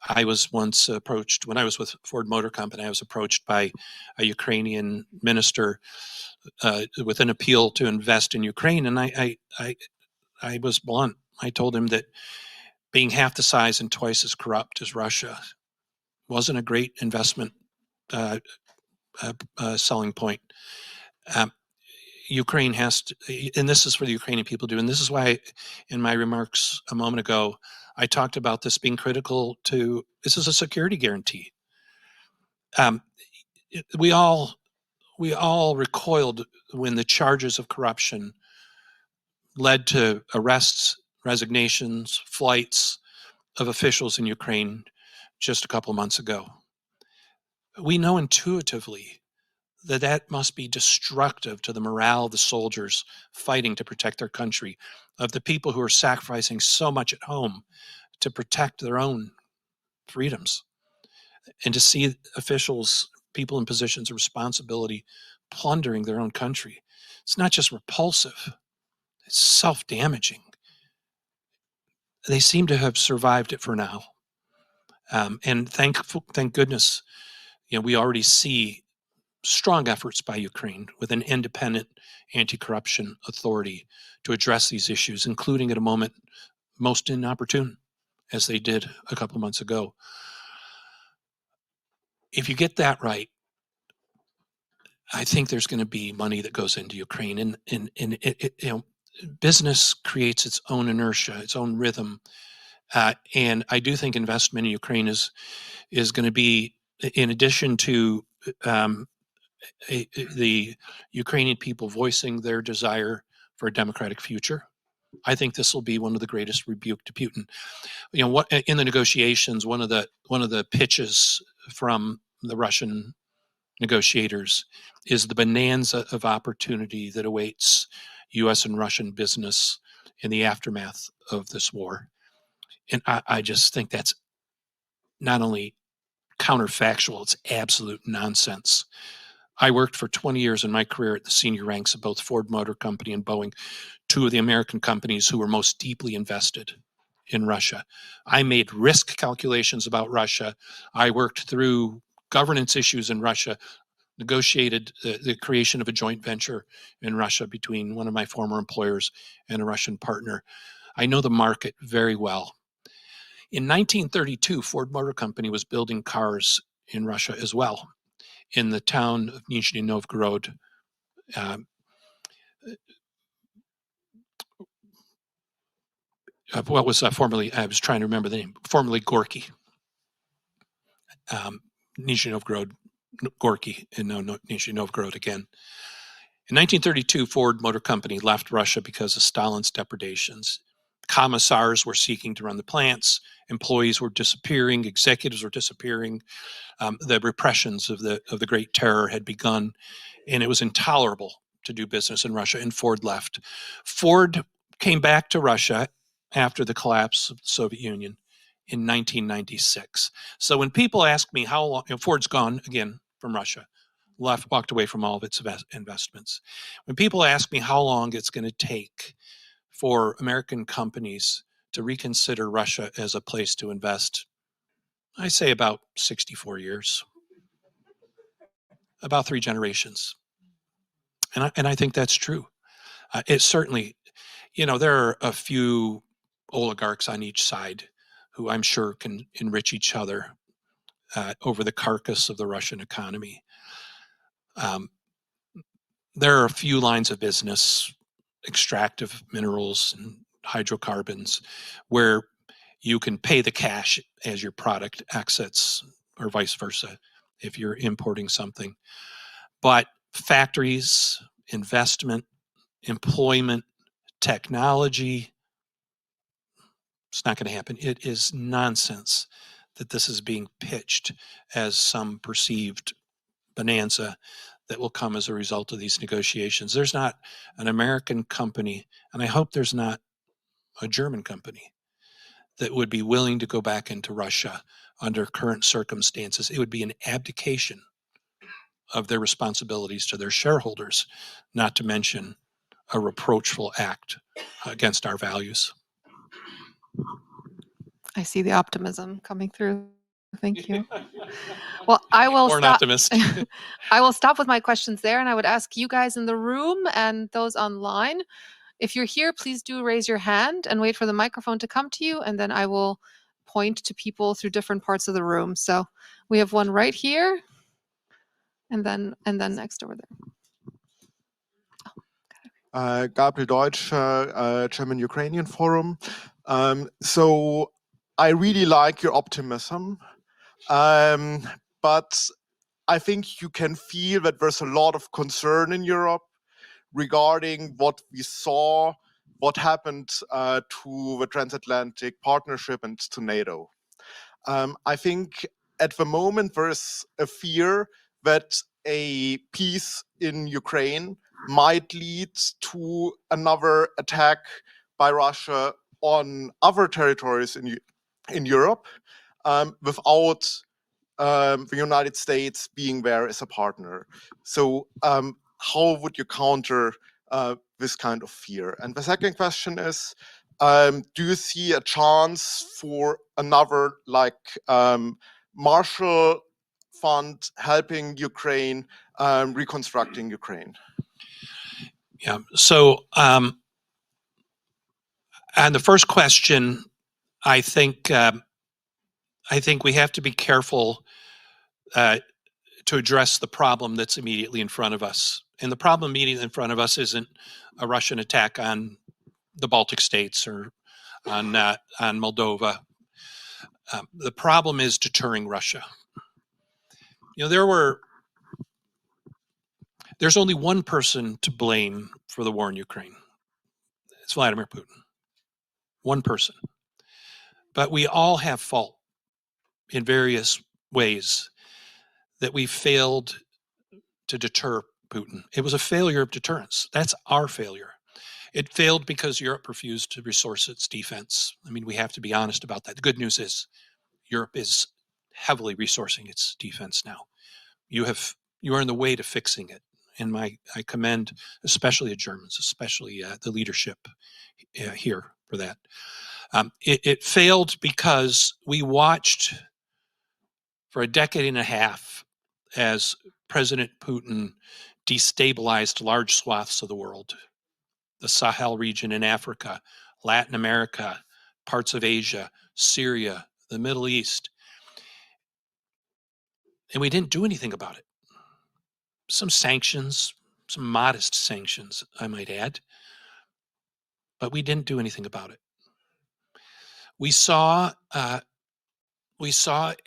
I was once approached, when I was with Ford Motor Company, I was approached by a Ukrainian minister with an appeal to invest in Ukraine. And I was blunt. I told him that being half the size and twice as corrupt as Russia wasn't a great investment selling point. Ukraine has to, and this is for the Ukrainian people to do, and this is why in my remarks a moment ago, I talked about this being critical to, this is a security guarantee. We all recoiled when the charges of corruption led to arrests, resignations, flights of officials in Ukraine just a couple of months ago. we know intuitively that that must be destructive to the morale of the soldiers fighting to protect their country, of the people who are sacrificing so much at home to protect their own freedoms. And to see officials, people in positions of responsibility, plundering their own country, it's not just repulsive, it's self-damaging. They seem to have survived it for now. And thank goodness, we already see strong efforts by Ukraine with an independent anti-corruption authority to address these issues, including at a moment most inopportune, as they did a couple of months ago. If you get that right, I think there's going to be money that goes into Ukraine, and business creates its own inertia, its own rhythm, and I do think investment in Ukraine is going to be, in addition to the Ukrainian people voicing their desire for a democratic future. I think this will be one of the greatest rebuke to Putin. What in the negotiations, one of the pitches from the Russian negotiators is the bonanza of opportunity that awaits U.S. and Russian business in the aftermath of this war. And I just think that's not only counterfactual, it's absolute nonsense. I worked for 20 years in my career at the senior ranks of both Ford Motor Company and Boeing, two of the American companies who were most deeply invested in Russia. I made risk calculations about Russia. I worked through governance issues in Russia, negotiated the creation of a joint venture in Russia between one of my former employers and a Russian partner. I know the market very well. In 1932, Ford Motor Company was building cars in Russia as well, in the town of Nizhny Novgorod. What was formerly, I was trying to remember the name, formerly Gorky. Nizhny Novgorod, Gorky, and now Nizhny Novgorod again. In 1932, Ford Motor Company left Russia because of Stalin's depredations. Commissars were seeking to run the plants. Employees were disappearing. Executives were disappearing. The repressions of the Great Terror had begun, and it was intolerable to do business in Russia, and Ford left. Ford came back to Russia after the collapse of the Soviet Union in 1996. So when people ask me how long, Ford's gone again from Russia, walked away from all of its investments. When people ask me how long it's going to take for American companies to reconsider Russia as a place to invest, I say about 64 years, about 3 generations. And I think that's true. It certainly, there are a few oligarchs on each side who I'm sure can enrich each other over the carcass of the Russian economy. There are a few lines of business, extractive minerals and hydrocarbons, where you can pay the cash as your product exits, or vice versa if you're importing something. But factories, investment, employment, technology, it's not going to happen. It is nonsense that this is being pitched as some perceived bonanza that will come as a result of these negotiations. There's not an American company, and I hope there's not a German company, that would be willing to go back into Russia under current circumstances. It would be an abdication of their responsibilities to their shareholders, not to mention a reproachful act against our values. I see the optimism coming through. Thank you. Well, I will Or an stop. optimist. I will stop with my questions there, and I would ask you guys in the room and those online, if you're here, please do raise your hand and wait for the microphone to come to you, and then I will point to people through different parts of the room. So we have one right here, and then next over there. Gabriel Deutsch, German-Ukrainian Forum. So I really like your optimism, but I think you can feel that there's a lot of concern in Europe regarding what we saw, what happened to the transatlantic partnership and to NATO. I think at the moment, there is a fear that a peace in Ukraine might lead to another attack by Russia on other territories in Europe, without the United States being there as a partner. So how would you counter this kind of fear? And the second question is, do you see a chance for another Marshall Fund helping Ukraine, reconstructing Ukraine? Yeah. So on the first question, I think we have to be careful to address the problem that's immediately in front of us. And the problem immediately in front of us isn't a Russian attack on the Baltic states or on Moldova. The problem is deterring Russia. There's only one person to blame for the war in Ukraine. It's Vladimir Putin. One person. But we all have fault in various ways that we failed to deter Putin. It was a failure of deterrence. That's our failure. It failed because Europe refused to resource its defense. I mean, we have to be honest about that. The good news is Europe is heavily resourcing its defense now. You are in the way to fixing it. And I commend especially the Germans, especially the leadership here for that. It failed because we watched for a decade and a half as President Putin destabilized large swaths of the world, the Sahel region in Africa, Latin America, parts of Asia, Syria, the Middle East. And we didn't do anything about it. Some sanctions, some modest sanctions, I might add, but we didn't do anything about it. We saw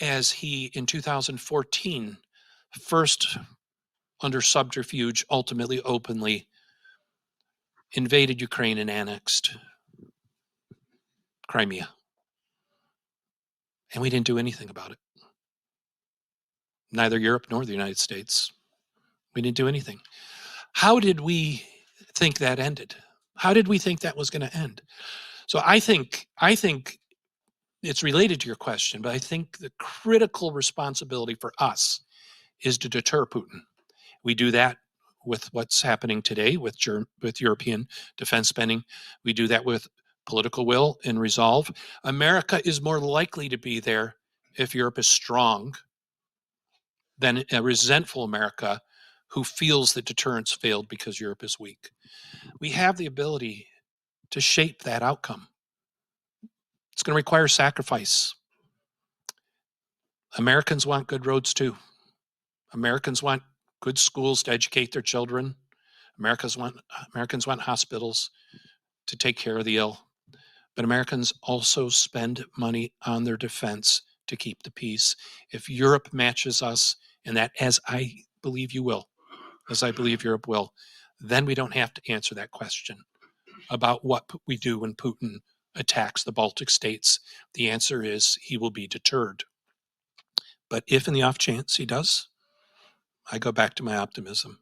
as he, in 2014, first under subterfuge, ultimately openly invaded Ukraine and annexed Crimea. And we didn't do anything about it. Neither Europe nor the United States. We didn't do anything. How did we think that ended? How did we think that was going to end? So I think it's related to your question, but I think the critical responsibility for us is to deter Putin. We do that with what's happening today with European defense spending. We do that with political will and resolve. America is more likely to be there if Europe is strong than a resentful America who feels that deterrence failed because Europe is weak. We have the ability to shape that outcome. It's going to require sacrifice. Americans want good roads too. Americans want good schools to educate their children. Americans want hospitals to take care of the ill. But Americans also spend money on their defense to keep the peace. If Europe matches us in that, as I believe you will, as I believe Europe will, then we don't have to answer that question about what we do when Putin attacks the Baltic states. The answer is he will be deterred. But if in the off chance he does, I go back to my optimism.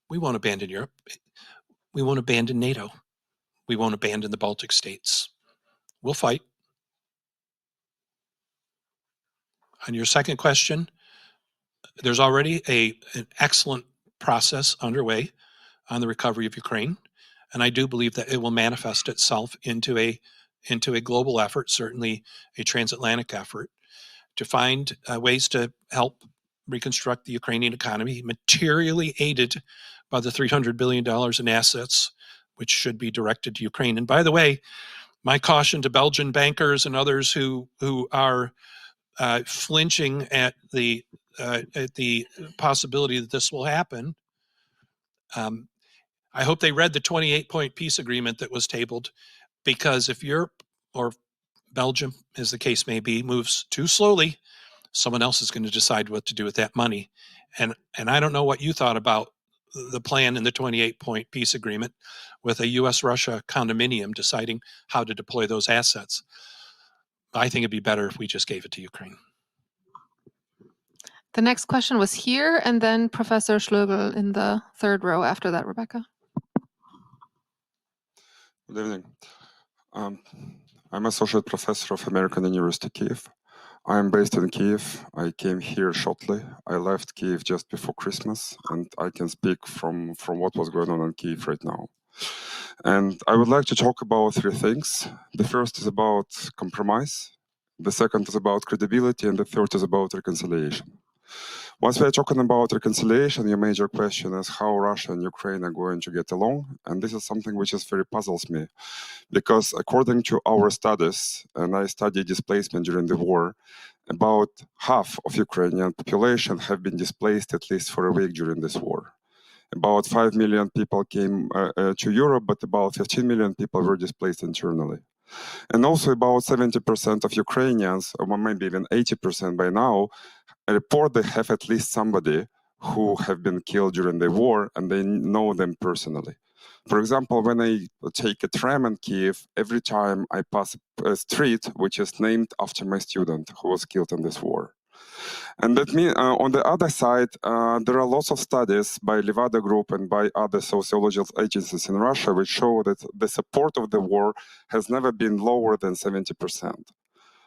We won't abandon Europe. We won't abandon NATO. We won't abandon the Baltic states. We'll fight. On your second question, there's already an excellent process underway on the recovery of Ukraine. And I do believe that it will manifest itself into a global effort, certainly a transatlantic effort, to find ways to help reconstruct the Ukrainian economy, materially aided by the $300 billion in assets, which should be directed to Ukraine. And by the way, my caution to Belgian bankers and others who are flinching at the possibility that this will happen, I hope they read the 28-point peace agreement that was tabled, because if Europe or Belgium, as the case may be, moves too slowly, someone else is going to decide what to do with that money. And I don't know what you thought about the plan in the 28-point peace agreement with a U.S.-Russia condominium deciding how to deploy those assets. I think it'd be better if we just gave it to Ukraine. The next question was here, and then Professor Schlögl in the third row after that, Rebecca. Good evening. I'm Associate Professor of American University, Kiev. I'm based in Kiev. I came here shortly. I left Kiev just before Christmas, and I can speak from what was going on in Kiev right now. And I would like to talk about three things. The first is about compromise. The second is about credibility, and the third is about reconciliation. Once we're talking about reconciliation, your major question is how Russia and Ukraine are going to get along. And this is something which is very puzzles me, because according to our studies, and I studied displacement during the war, about half of Ukrainian population have been displaced at least for a week during this war. About 5 million people came to Europe, but about 15 million people were displaced internally. And also about 70% of Ukrainians, or maybe even 80% by now, report they have at least somebody who have been killed during the war, and they know them personally. For example, when I take a tram in Kiev, every time I pass a street which is named after my student who was killed in this war. And that means, on the other side, there are lots of studies by Levada Group and by other sociological agencies in Russia which show that the support of the war has never been lower than 70%.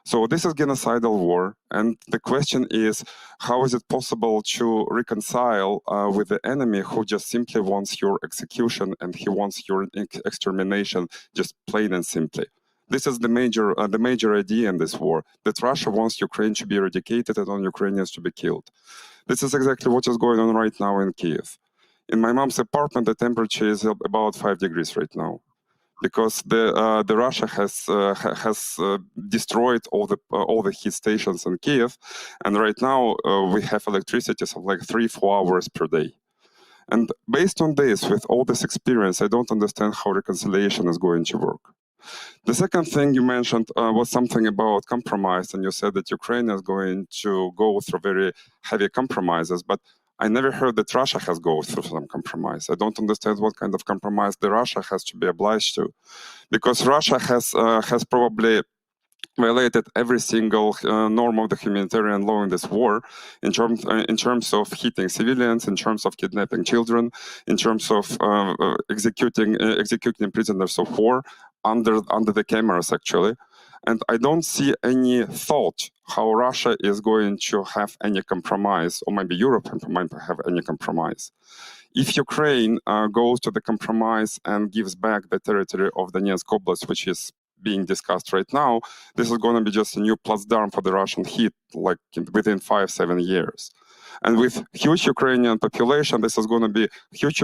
So this is genocidal war, and the question is, how is it possible to reconcile with the enemy who just simply wants your execution and he wants your extermination, just plain and simply? This is the major idea in this war, that Russia wants Ukraine to be eradicated and all Ukrainians to be killed. This is exactly what is going on right now in Kiev. In my mom's apartment, the temperature is about 5 degrees right now, because the Russia has destroyed all the heat stations in Kiev, and right now we have electricity of like 3-4 hours per day. And based on this, with all this experience, I don't understand how reconciliation is going to work. The second thing you mentioned was something about compromise, and you said that Ukraine is going to go through very heavy compromises, but I never heard that Russia has gone through some compromise. I don't understand what kind of compromise the Russia has to be obliged to, because Russia has probably violated every single norm of the humanitarian law in this war, in terms of hitting civilians, in terms of kidnapping children, in terms of executing prisoners of war under the cameras, actually. And I don't see any thought how Russia is going to have any compromise, or maybe Europe might have any compromise. If Ukraine goes to the compromise and gives back the territory of Donetsk Oblast, which is being discussed right now, this is going to be just a new placdarm for the Russian hit, like within 5-7 years. And with huge Ukrainian population, this is going to be huge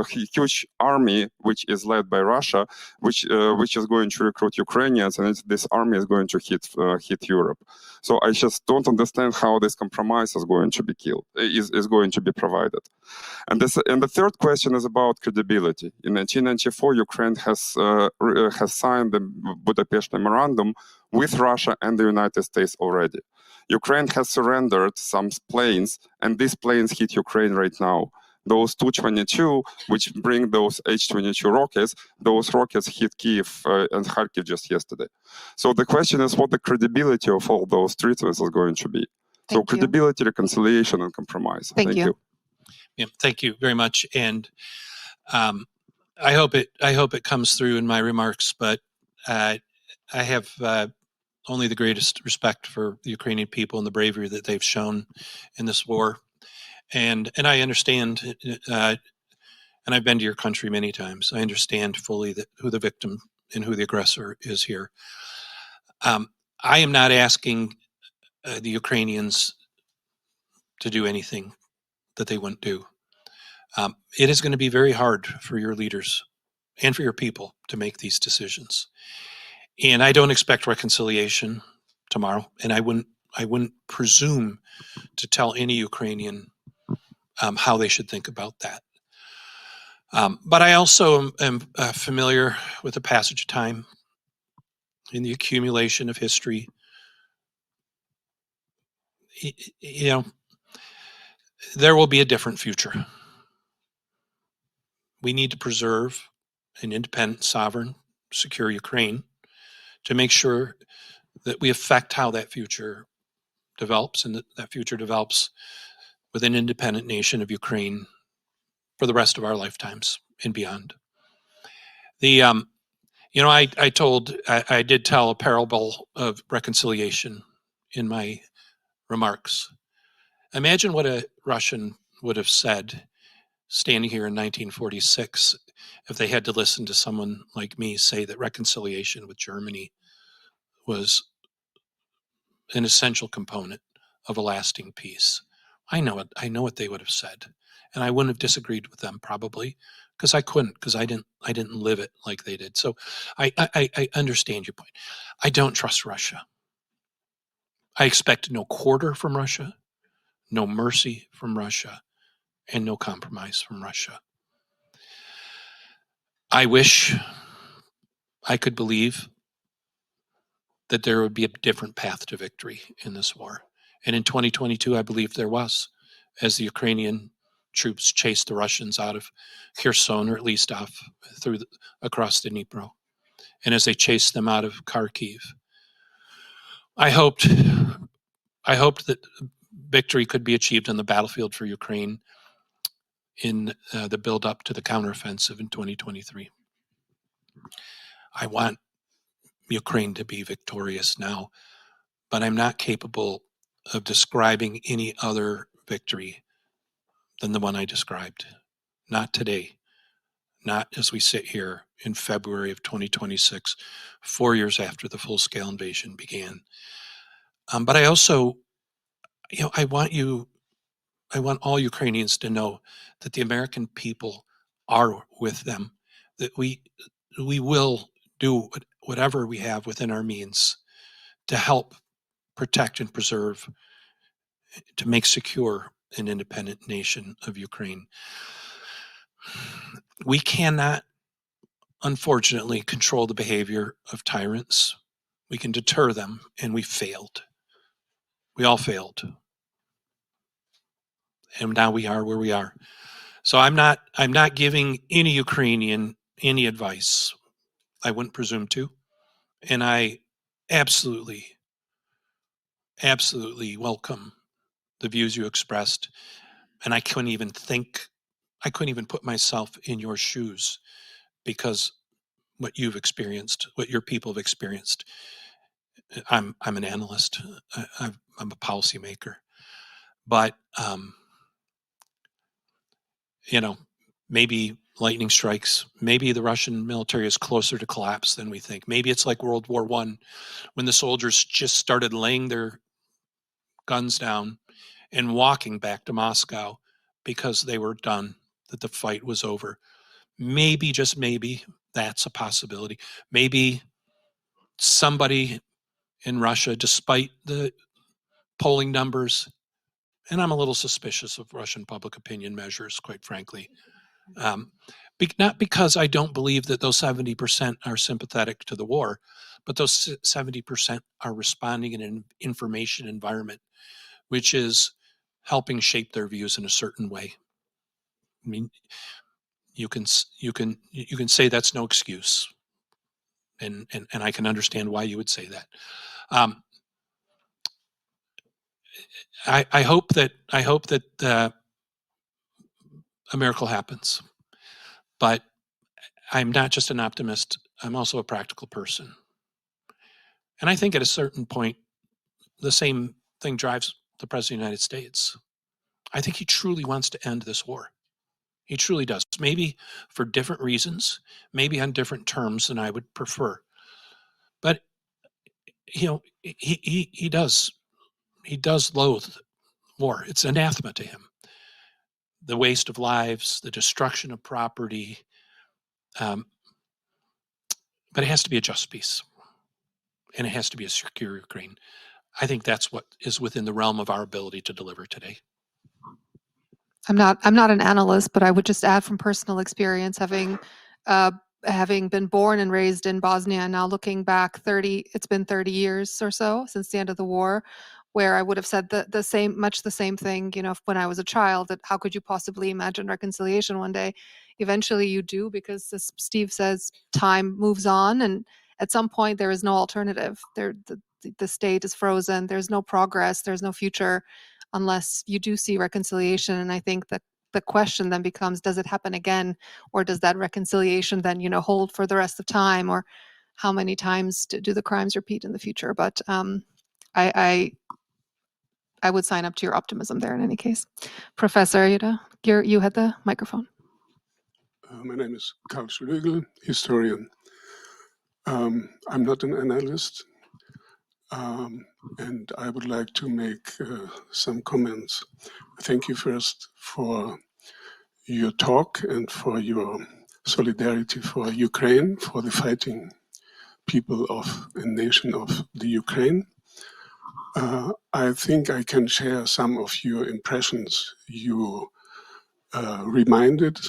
huge army, which is led by Russia, which is going to recruit Ukrainians, and this army is going to hit Europe. So I just don't understand how this compromise is going to be is going to be provided. And the third question is about credibility. In 1994, Ukraine has signed the Budapest Memorandum with Russia and the United States already. Ukraine has surrendered some planes, and these planes hit Ukraine right now. Those Tu-22, which bring those H-22 rockets, those rockets hit Kiev and Kharkiv just yesterday. So the question is what the credibility of all those treaties is going to be. So credibility, reconciliation, and compromise. Thank you. Yeah, thank you very much. And I hope it comes through in my remarks, but I have only the greatest respect for the Ukrainian people and the bravery that they've shown in this war. And I understand, and I've been to your country many times. I understand fully who the victim and who the aggressor is here. I am not asking the Ukrainians to do anything that they wouldn't do. It is going to be very hard for your leaders and for your people to make these decisions. And I don't expect reconciliation tomorrow, and I wouldn't presume to tell any Ukrainian how they should think about that. But I also am familiar with the passage of time in the accumulation of history. You know, there will be a different future. We need to preserve an independent, sovereign, secure Ukraine to make sure that we affect how that future develops, and that future develops with an independent nation of Ukraine for the rest of our lifetimes and beyond. The I did tell a parable of reconciliation in my remarks. Imagine what a Russian would have said standing here in 1946 if they had to listen to someone like me say that reconciliation with Germany was an essential component of a lasting peace. I know what they would have said, and I wouldn't have disagreed with them probably because I couldn't, because I didn't live it like they did. So I understand your point. I don't trust Russia. I expect no quarter from Russia, no mercy from Russia, and no compromise from Russia. I wish I could believe that there would be a different path to victory in this war. And in 2022, I believe there was, as the Ukrainian troops chased the Russians out of Kherson, or at least across the Dnipro, and as they chased them out of Kharkiv. I hoped that victory could be achieved on the battlefield for Ukraine in the build-up to the counteroffensive in 2023. I want Ukraine to be victorious now, but I'm not capable of describing any other victory than the one I described. Not today, not as we sit here in February of 2026, 4 years after the full-scale invasion began. But I also, I want all Ukrainians to know that the American people are with them, that we will do whatever we have within our means to help protect and preserve, to make secure an independent nation of Ukraine. We cannot, unfortunately, control the behavior of tyrants. We can deter them, and we failed. We all failed. And now we are where we are. So I'm not giving any Ukrainian any advice. I wouldn't presume to. And I absolutely welcome the views you expressed. And I couldn't even put myself in your shoes, because what you've experienced, what your people have experienced. I'm an analyst. I'm a policymaker. But maybe lightning strikes. Maybe the Russian military is closer to collapse than we think. Maybe it's like World War I, when the soldiers just started laying their guns down and walking back to Moscow because they were done, that the fight was over. Maybe, just maybe, that's a possibility. Maybe somebody in Russia, despite the polling numbers, and I'm a little suspicious of Russian public opinion measures, quite frankly, not because I don't believe that those 70% are sympathetic to the war, but those 70% are responding in an information environment which is helping shape their views in a certain way. I mean, you can say that's no excuse, and I can understand why you would say that. I hope that a miracle happens, but I'm not just an optimist. I'm also a practical person, and I think at a certain point, the same thing drives the President of the United States. I think he truly wants to end this war. He truly does. Maybe for different reasons, maybe on different terms than I would prefer. But he does loathe war. It's anathema to him. The waste of lives, the destruction of property. But it has to be a just peace, and it has to be a secure Ukraine. I think that's what is within the realm of our ability to deliver today. I'm not an analyst, but I would just add from personal experience, having been born and raised in Bosnia, and now looking back it's been 30 years or so since the end of the war, where I would have said the same thing, when I was a child, that how could you possibly imagine reconciliation one day? Eventually you do, because as Steve says, time moves on, and at some point there is no alternative. the state is frozen. There's no progress. There's no future unless you do see reconciliation. And I think that the question then becomes, does it happen again? Or does that reconciliation then, hold for the rest of time? Or how many times do the crimes repeat in the future? But I would sign up to your optimism there in any case. Professor Ayuda, you had the microphone. My name is Karl Schlögl, historian. I'm not an analyst, and I would like to make some comments. Thank you first for your talk and for your solidarity for Ukraine, for the fighting people of a nation of the Ukraine. I think I can share some of your impressions you reminded.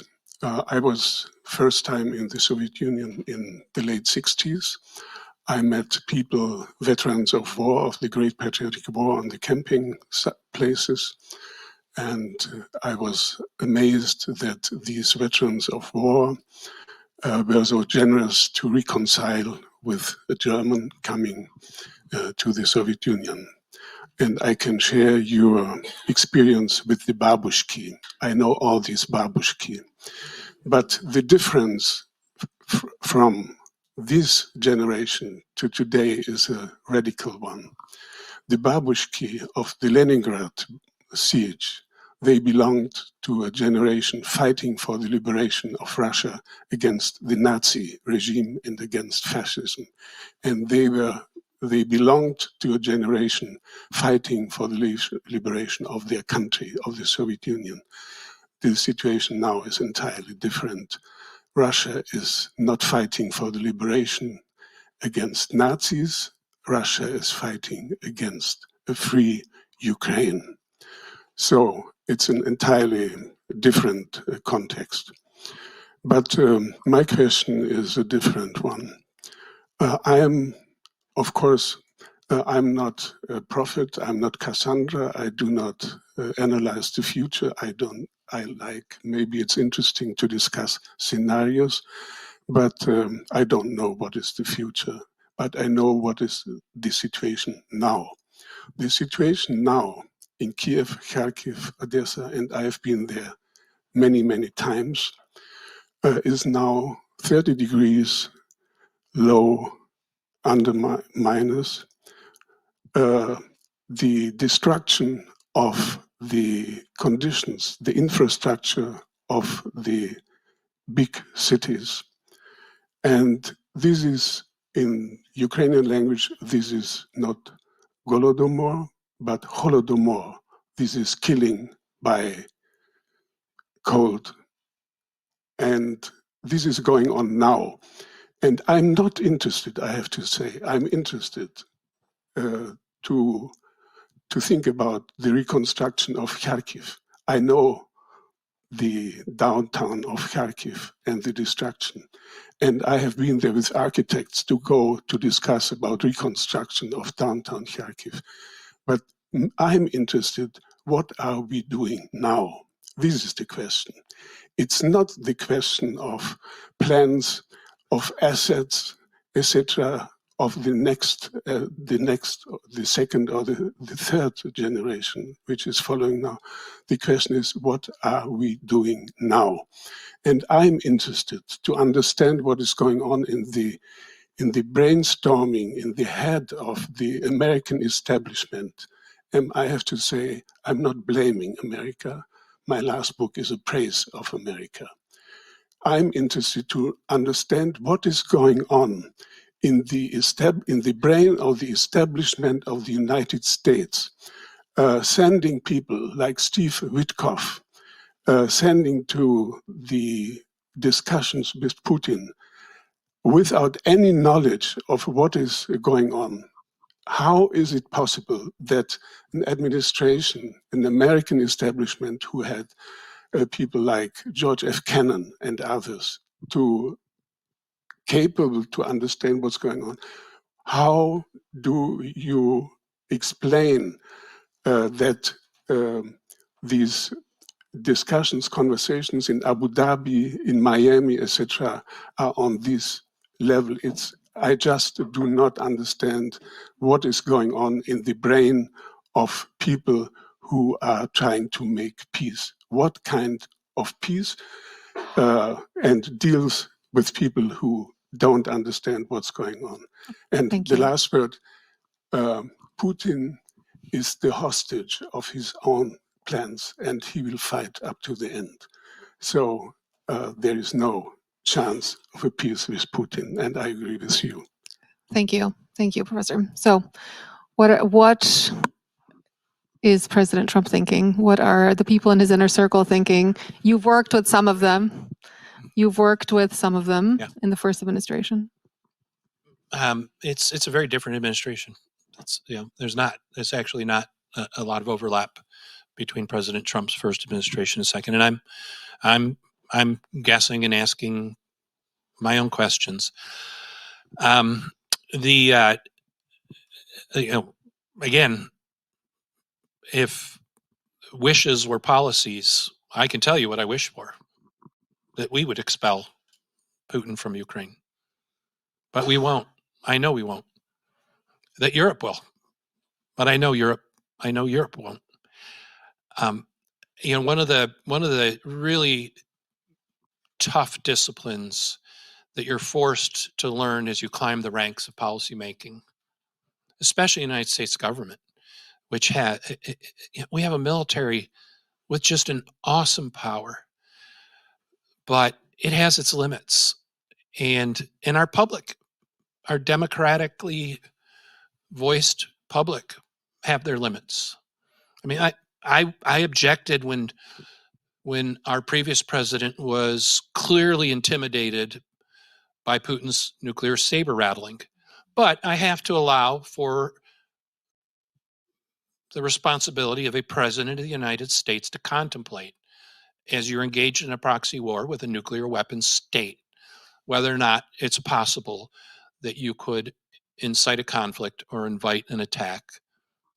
I was first time in the Soviet Union in the late 60s. I met people, veterans of war, of the Great Patriotic War on the camping places. And I was amazed that these veterans of war were so generous to reconcile with a German coming to the Soviet Union. And I can share your experience with the babushki. I know all these babushki. But the difference from this generation to today is a radical one. The babushki of the Leningrad siege, they belonged to a generation fighting for the liberation of Russia against the Nazi regime and against fascism. And they belonged to a generation fighting for the liberation of their country, of the Soviet Union. The situation now is entirely different. Russia is not fighting for the liberation against Nazis. Russia is fighting against a free Ukraine. So it's an entirely different context. But my question is a different one. Of course, I'm not a prophet, I'm not Cassandra, I do not analyze the future, maybe it's interesting to discuss scenarios, but I don't know what is the future, but I know what is the situation now. The situation now in Kiev, Kharkiv, Odessa, and I have been there many, many times, is now 30 degrees low under minus. The destruction of the conditions, the infrastructure of the big cities. And this is, in Ukrainian language, this is not Golodomor, but Holodomor. This is killing by cold. And this is going on now. And I'm not interested, I have to say, I'm interested to think about the reconstruction of Kharkiv. I know the downtown of Kharkiv and the destruction. And I have been there with architects to go to discuss about reconstruction of downtown Kharkiv. But I'm interested, what are we doing now? This is the question. It's not the question of plans, of assets, etc., of the second or the third generation, which is following now. The question is, what are we doing now? And I'm interested to understand what is going on in the brainstorming, in the head of the American establishment. And I have to say, I'm not blaming America. My last book is a praise of America. I'm interested to understand what is going on in the brain of the establishment of the United States, sending people like Steve Witkoff, sending to the discussions with Putin without any knowledge of what is going on. How is it possible that an administration, an American establishment who had people like George F. Kennan and others capable to understand what's going on, how do you explain that these discussions, conversations in Abu Dhabi, in Miami, etc., are on this level? I just do not understand what is going on in the brain of people who are trying to make peace. What kind of peace, and deals with people who don't understand what's going on. And Thank the you. last word, Putin is the hostage of his own plans, and he will fight up to the end. So there is no chance of a peace with Putin, and I agree with you. Thank you. Thank you, Professor. So what is President Trump thinking? What are the people in his inner circle thinking? You've worked with some of them. You've worked with some of them Yeah. in the first administration. It's a very different administration. There's actually not a lot of overlap between President Trump's first administration and second. And I'm guessing and asking my own questions. Again, if wishes were policies, I can tell you what I wish for: that we would expel Putin from Ukraine. But we won't. I know we won't. That Europe will. But I know Europe won't. One of the really tough disciplines that you're forced to learn as you climb the ranks of policymaking, especially in the United States government, which we have a military with just an awesome power, but it has its limits. And in our public, our democratically voiced public have their limits. I mean, I objected when our previous president was clearly intimidated by Putin's nuclear saber rattling. But I have to allow for the responsibility of a president of the United States to contemplate, as you're engaged in a proxy war with a nuclear weapons state, whether or not it's possible that you could incite a conflict or invite an attack.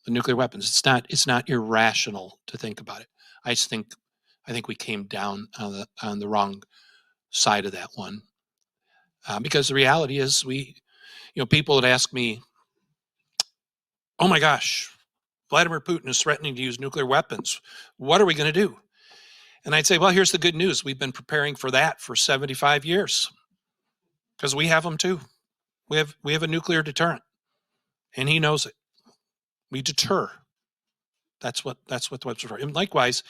The nuclear weapons. It's not irrational to think about it. I think we came down on the wrong side of that one, because the reality is people would ask me, "Oh my gosh, Vladimir Putin is threatening to use nuclear weapons. What are we going to do?" And I'd say, well, here's the good news. We've been preparing for that for 75 years because we have them too. We have a nuclear deterrent, and he knows it. We deter. That's what the web's for. And likewise,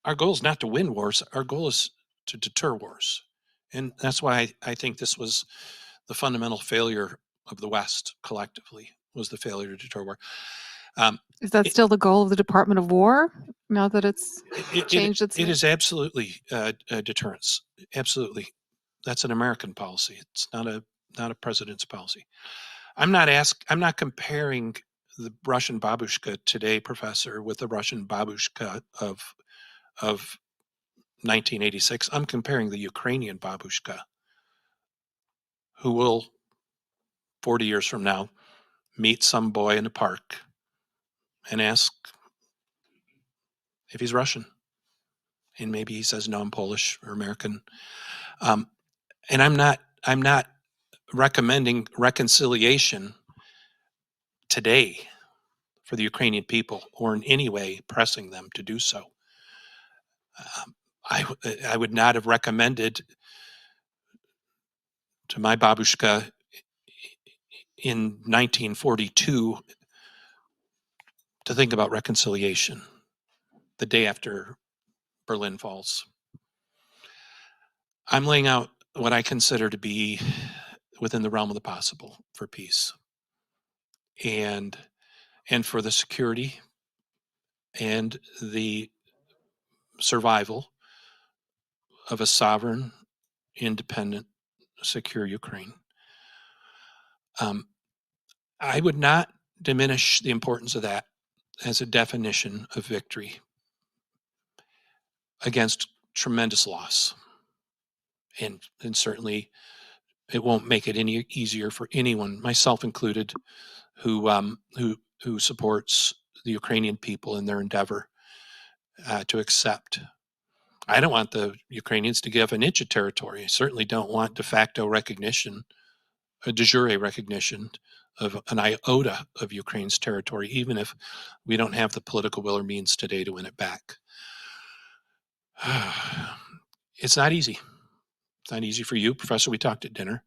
our goal is not to win wars. Our goal is to deter wars. And that's why I think this was the fundamental failure of the West collectively, was the failure to deter war. Is that still the goal of the Department of War now that it's changed its name? It is absolutely deterrence. Absolutely. That's an American policy. It's not a president's policy. I'm not comparing the Russian babushka today, Professor, with the Russian babushka of 1986. I'm comparing the Ukrainian babushka, who will 40 years from now meet some boy in a park and ask if he's Russian, and maybe he says no, I'm Polish or American. And I'm not recommending reconciliation today for the Ukrainian people, or in any way pressing them to do so. I would not have recommended to my babushka in 1942 to think about reconciliation the day after Berlin falls. I'm laying out what I consider to be within the realm of the possible for peace, and for the security and the survival of a sovereign, independent, secure Ukraine. I would not diminish the importance of that as a definition of victory against tremendous loss. And certainly it won't make it any easier for anyone, myself included, who supports the Ukrainian people in their endeavor to accept. I don't want the Ukrainians to give an inch of territory. I certainly don't want de facto recognition a de jure recognition of an iota of Ukraine's territory, even if we don't have the political will or means today to win it back. It's not easy. It's not easy for you, Professor. We talked at dinner.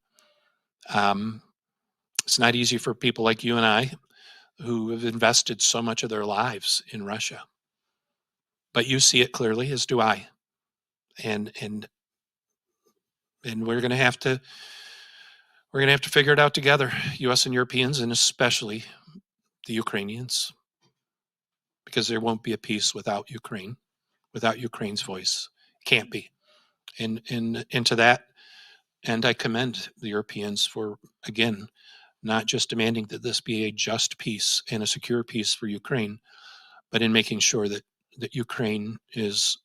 It's not easy for people like you and I who have invested so much of their lives in Russia. But you see it clearly, as do I. And we're going to have to figure it out together, US and Europeans, and especially the Ukrainians, because there won't be a peace without Ukraine, without Ukraine's voice. Can't be. And to that, and I commend the Europeans for, again, not just demanding that this be a just peace and a secure peace for Ukraine, but in making sure that Ukraine is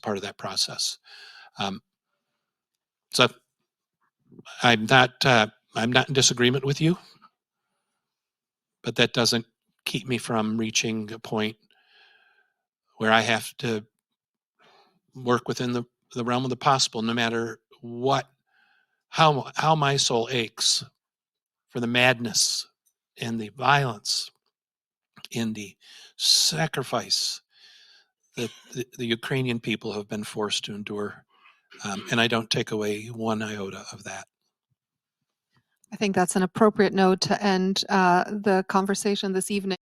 part of that process. So I'm not in disagreement with you, but that doesn't keep me from reaching a point where I have to work within the realm of the possible, no matter how my soul aches for the madness and the violence and the sacrifice that the Ukrainian people have been forced to endure. And I don't take away one iota of that. I think that's an appropriate note to end the conversation this evening.